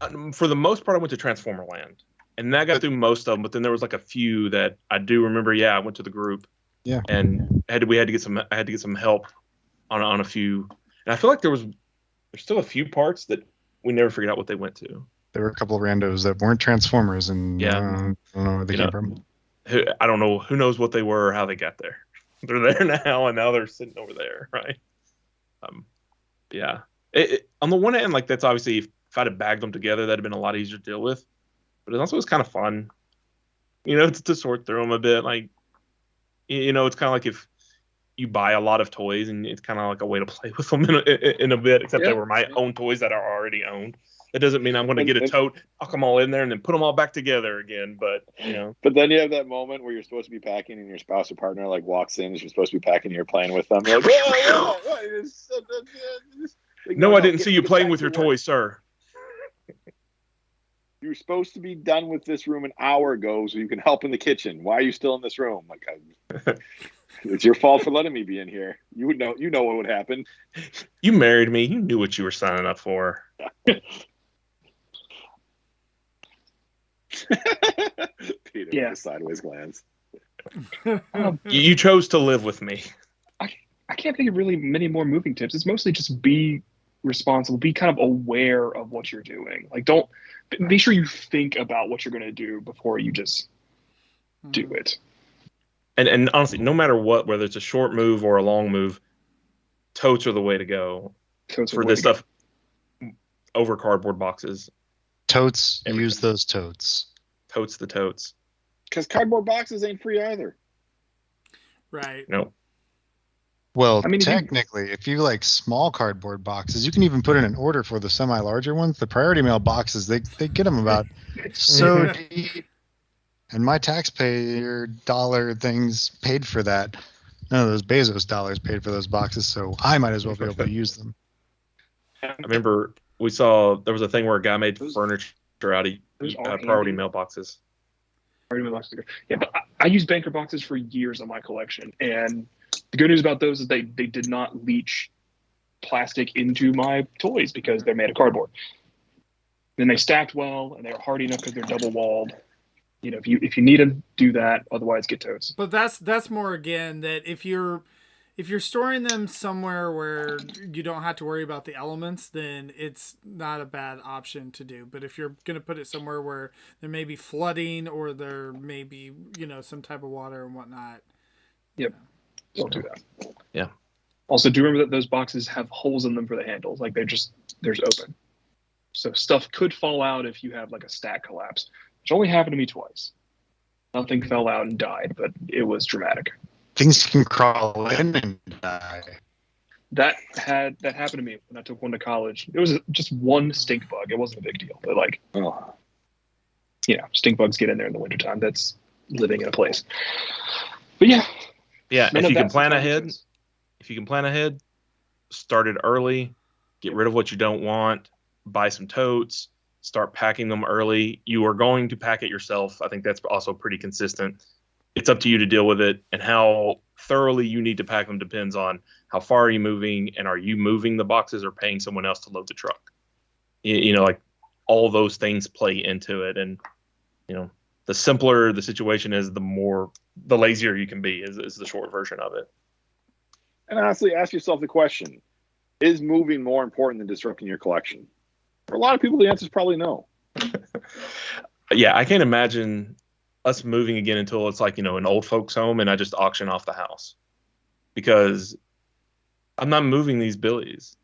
on. For the most part, I went to Transformer Land, and I got through most of them. But then there was like a few that I do remember. Yeah, I went to the group. Yeah, and I had to get some help on a few, and I feel like there's still a few parts that we never figured out what they went to. There were a couple of randos that weren't Transformers, and I don't know where they came from. I don't know who knows what they were or how they got there. They're there now, and now they're sitting over there, right? Yeah. On the one hand, like that's obviously if I'd have bagged them together, that'd have been a lot easier to deal with. But it also was kind of fun, to sort through them a bit, like. It's kind of like if you buy a lot of toys and it's kind of like a way to play with them in a bit, except they were my own toys that are already owned. That doesn't mean I'm going to get a tote, knock them all in there, and then put them all back together again. But, But then you have that moment where you're supposed to be packing and your spouse or partner like walks in and you're supposed to be packing and you're playing with them. You're like, no, I didn't see you playing with your toys, sir. You're supposed to be done with this room an hour ago so you can help in the kitchen. Why are you still in this room? Like, it's your fault for letting me be in here. You know what would happen. You married me. You knew what you were signing up for. Peter, with a sideways glance. You chose to live with me. I can't think of really many more moving tips. It's mostly just be responsible, be kind of aware of what you're doing. Like, don't be sure you think about what you're going to do before you just do it. And honestly, no matter what, whether it's a short move or a long move, totes are the way to go for this stuff. Over cardboard boxes. Totes, everything. Use those totes. Totes the totes. Because cardboard boxes ain't free either. Right. No. Well, I mean, technically, if you like small cardboard boxes, you can even put in an order for the semi-larger ones. The priority mail boxes, they get them about so deep. And my taxpayer dollar things paid for that. None of those Bezos dollars paid for those boxes, so I might as well be able to use them. I remember we saw there was a thing where a guy made furniture out of priority mailboxes. Yeah, but I used banker boxes for years on my collection, and the good news about those is they did not leach plastic into my toys because they're made of cardboard. Then they stacked well, and they were hardy enough because they're double walled. You know, if you need them, do that. Otherwise, get totes. But that's more again that if you're storing them somewhere where you don't have to worry about the elements, then it's not a bad option to do. But if you're going to put it somewhere where there may be flooding or there may be, some type of water and whatnot. Yep. Don't do that. Yeah. Also, do remember that those boxes have holes in them for the handles. Like there's open. So stuff could fall out if you have like a stack collapse, which only happened to me twice. Nothing fell out and died, but it was dramatic. Things can crawl in and die. That happened to me when I took one to college. It was just one stink bug. It wasn't a big deal, but stink bugs get in there in the wintertime. That's living in a place. But yeah. Yeah, if you can plan ahead, start it early, get rid of what you don't want, buy some totes, start packing them early. You are going to pack it yourself. I think that's also pretty consistent. It's up to you to deal with it, and how thoroughly you need to pack them depends on how far are you moving, and are you moving the boxes or paying someone else to load the truck. Like all those things play into it, and the simpler the situation is, the lazier you can be is the short version of it. And honestly, ask yourself the question, is moving more important than disrupting your collection? For a lot of people, the answer is probably no. Yeah, I can't imagine us moving again until it's like, an old folks home and I just auction off the house. because I'm not moving these billies.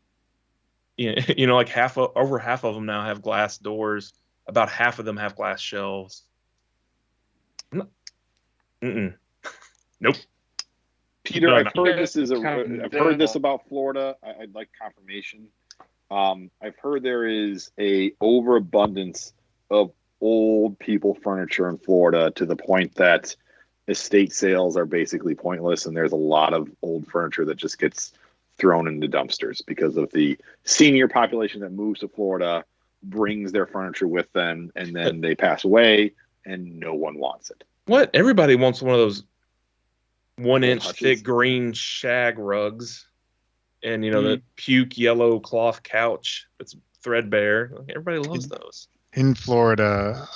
Like over half of them now have glass doors. About half of them have glass shelves. Nope. Peter, No, I've no. heard I've heard this about Florida. I'd like confirmation. I've heard there is a overabundance of old people furniture in Florida to the point that estate sales are basically pointless, and there's a lot of old furniture that just gets thrown into dumpsters because of the senior population that moves to Florida, brings their furniture with them, and then they pass away, and no one wants it. What? Everybody wants one of those 1-inch hutches. thick green shag rugs, and the puke yellow cloth couch that's threadbare. Everybody loves those. In Florida,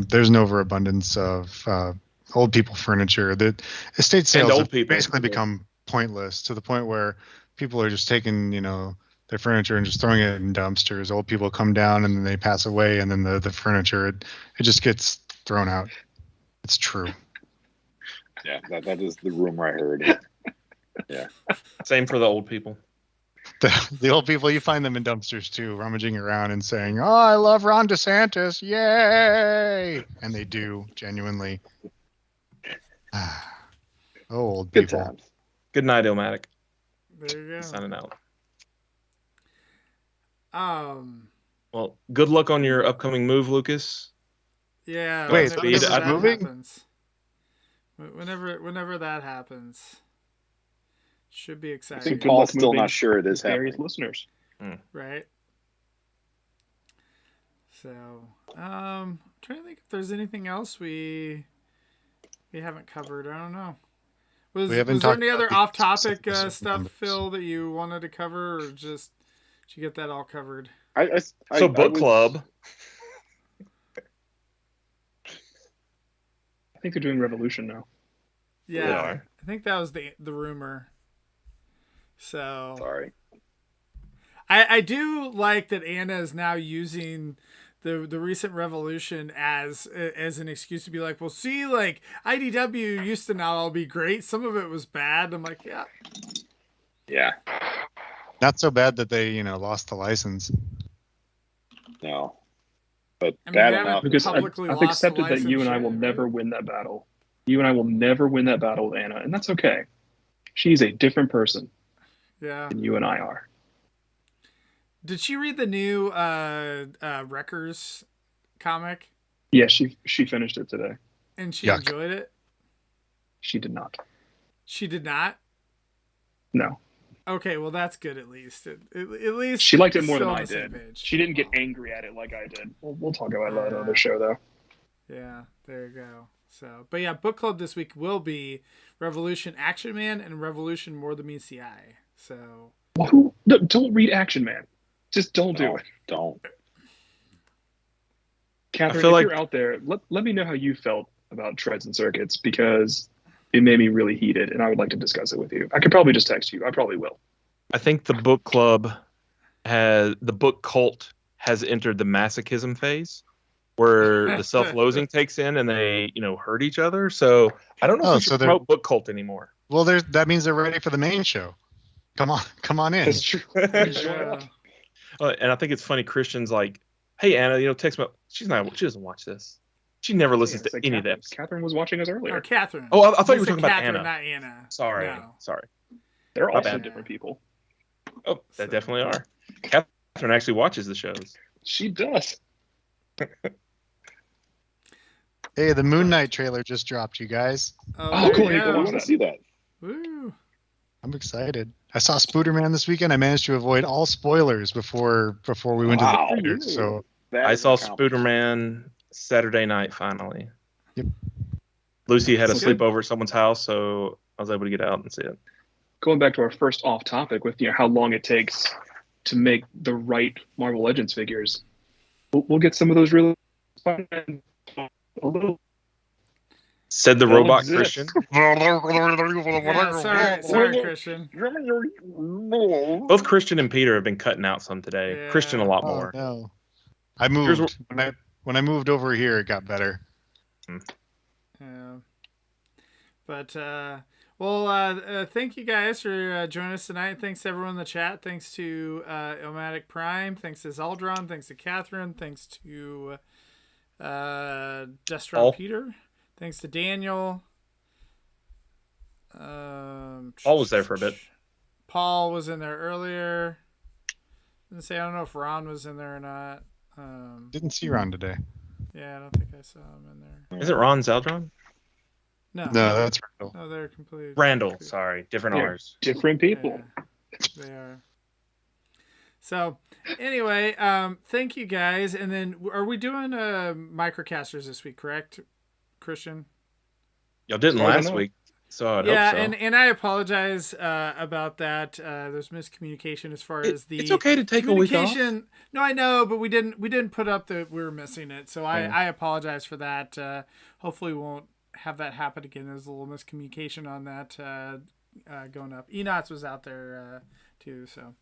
there's an overabundance of old people furniture. The estate sales have basically become pointless to the point where people are just taking, their furniture and just throwing it in dumpsters. Old people come down and then they pass away, and then the furniture it just gets thrown out. It's true. Yeah, that is the rumor I heard. Yeah. Same for the old people. The old people, you find them in dumpsters too, rummaging around and saying, "Oh, I love Ron DeSantis, yay!" And they do, genuinely. Old Good people. times. Good night, Illmatic. There you go. Signing out. Well, good luck on your upcoming move, Lucas. Yeah. Wait, Speed, whenever that moving? happens. Whenever that happens, should be I exciting. think Paul's still not sure it is various happening. listeners. Right. So, I'm trying to think if there's anything else we haven't covered. I don't know. Was there any other off-topic stuff, Phil, that you wanted to cover, or just did you get that all covered? Book club. I think they're doing Revolution now. Yeah, They are. I think that was the rumor. So Sorry. I do like that Anna is now using the recent Revolution as an excuse to be like, well, see, like IDW used to not all be great. Some of it was bad. I'm like, Yeah. Not so bad that they, lost the license. No. But I mean, bad they haven't enough. Because I've I've accepted that you and I will never win that battle. You and I will never win that battle with Anna, and that's okay. She's a different person than you and I are. Did she read the new Wreck-gar's comic? Yeah, she finished it today. And she enjoyed it? She did not. She did not? No. Okay, well that's good at least. At least she liked it more than still on I the same did. page. She didn't get angry at it like I did. We'll talk about that on another show though. Yeah, there you go. So, but yeah, book club this week will be Revolution Action Man and Revolution More Than Meets the Eye. So, well, don't read Action Man. Just don't do it. Don't. Catherine, if you're out there, let me know how you felt about Treads and Circuits, because it made me really heated, and I would like to discuss it with you. I could probably just text you. I probably will. I think the book club the book cult has entered the masochism phase, where the self-loathing takes in and they, hurt each other. So I don't know if we should promote book cult anymore. Well, that means they're ready for the main show. Come on in. That's true. yeah. And I think it's funny. Christian's like, "Hey Anna, text me." She doesn't watch this. She never listens to any of them. Catherine was watching us earlier. Or Catherine. Oh, I thought you were talking about Catherine, Anna. not Anna. Sorry. No. Sorry. They're also different people. Oh, that definitely are. Catherine actually watches the shows. She does. Hey, the Moon Knight trailer just dropped, you guys. Oh, cool. I want to see that. Woo. I'm excited. I saw Spooderman this weekend. I managed to avoid all spoilers before we went to the theater. So I saw Spooderman Saturday night finally. Yep. Lucy had a sleepover at someone's house, so I was able to get out and see it. Going back to our first off topic with how long it takes to make the right Marvel Legends figures, we'll get some of those really a little. Said the robot Christian. Yeah, sorry, Christian. Both Christian and Peter have been cutting out some today. Yeah. Christian a lot more. No. I moved. When I moved over here, it got better. Yeah. But Well, thank you guys for joining us tonight. Thanks to everyone in the chat. Thanks to Omatic Prime. Thanks to Zeldron. Thanks to Catherine. Thanks to Destron Peter. Thanks to Daniel. Paul was there for a bit. Paul was in there earlier. Didn't say, I don't know if Ron was in there or not. Didn't see Ron today. Yeah, I don't think I saw him in there. Is it Ron Zeldron? No, that's Randall. No, they're completely Randall. Sorry, different R's. Different people. Yeah, they are. So, anyway, thank you guys. And then, are we doing microcasters this week? Correct, Christian? Y'all didn't last week, so I hope so. and I apologize about that. There's miscommunication as far as the. It's okay to take a week off. No, I know, but we didn't put up that we were missing it, so I apologize for that. Hopefully, we won't have that happen again. There's a little miscommunication on that going up. Enots was out there too. So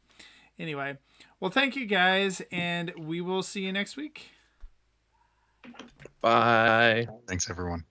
anyway, well, thank you guys, and we will see you next week. Bye. Thanks, everyone.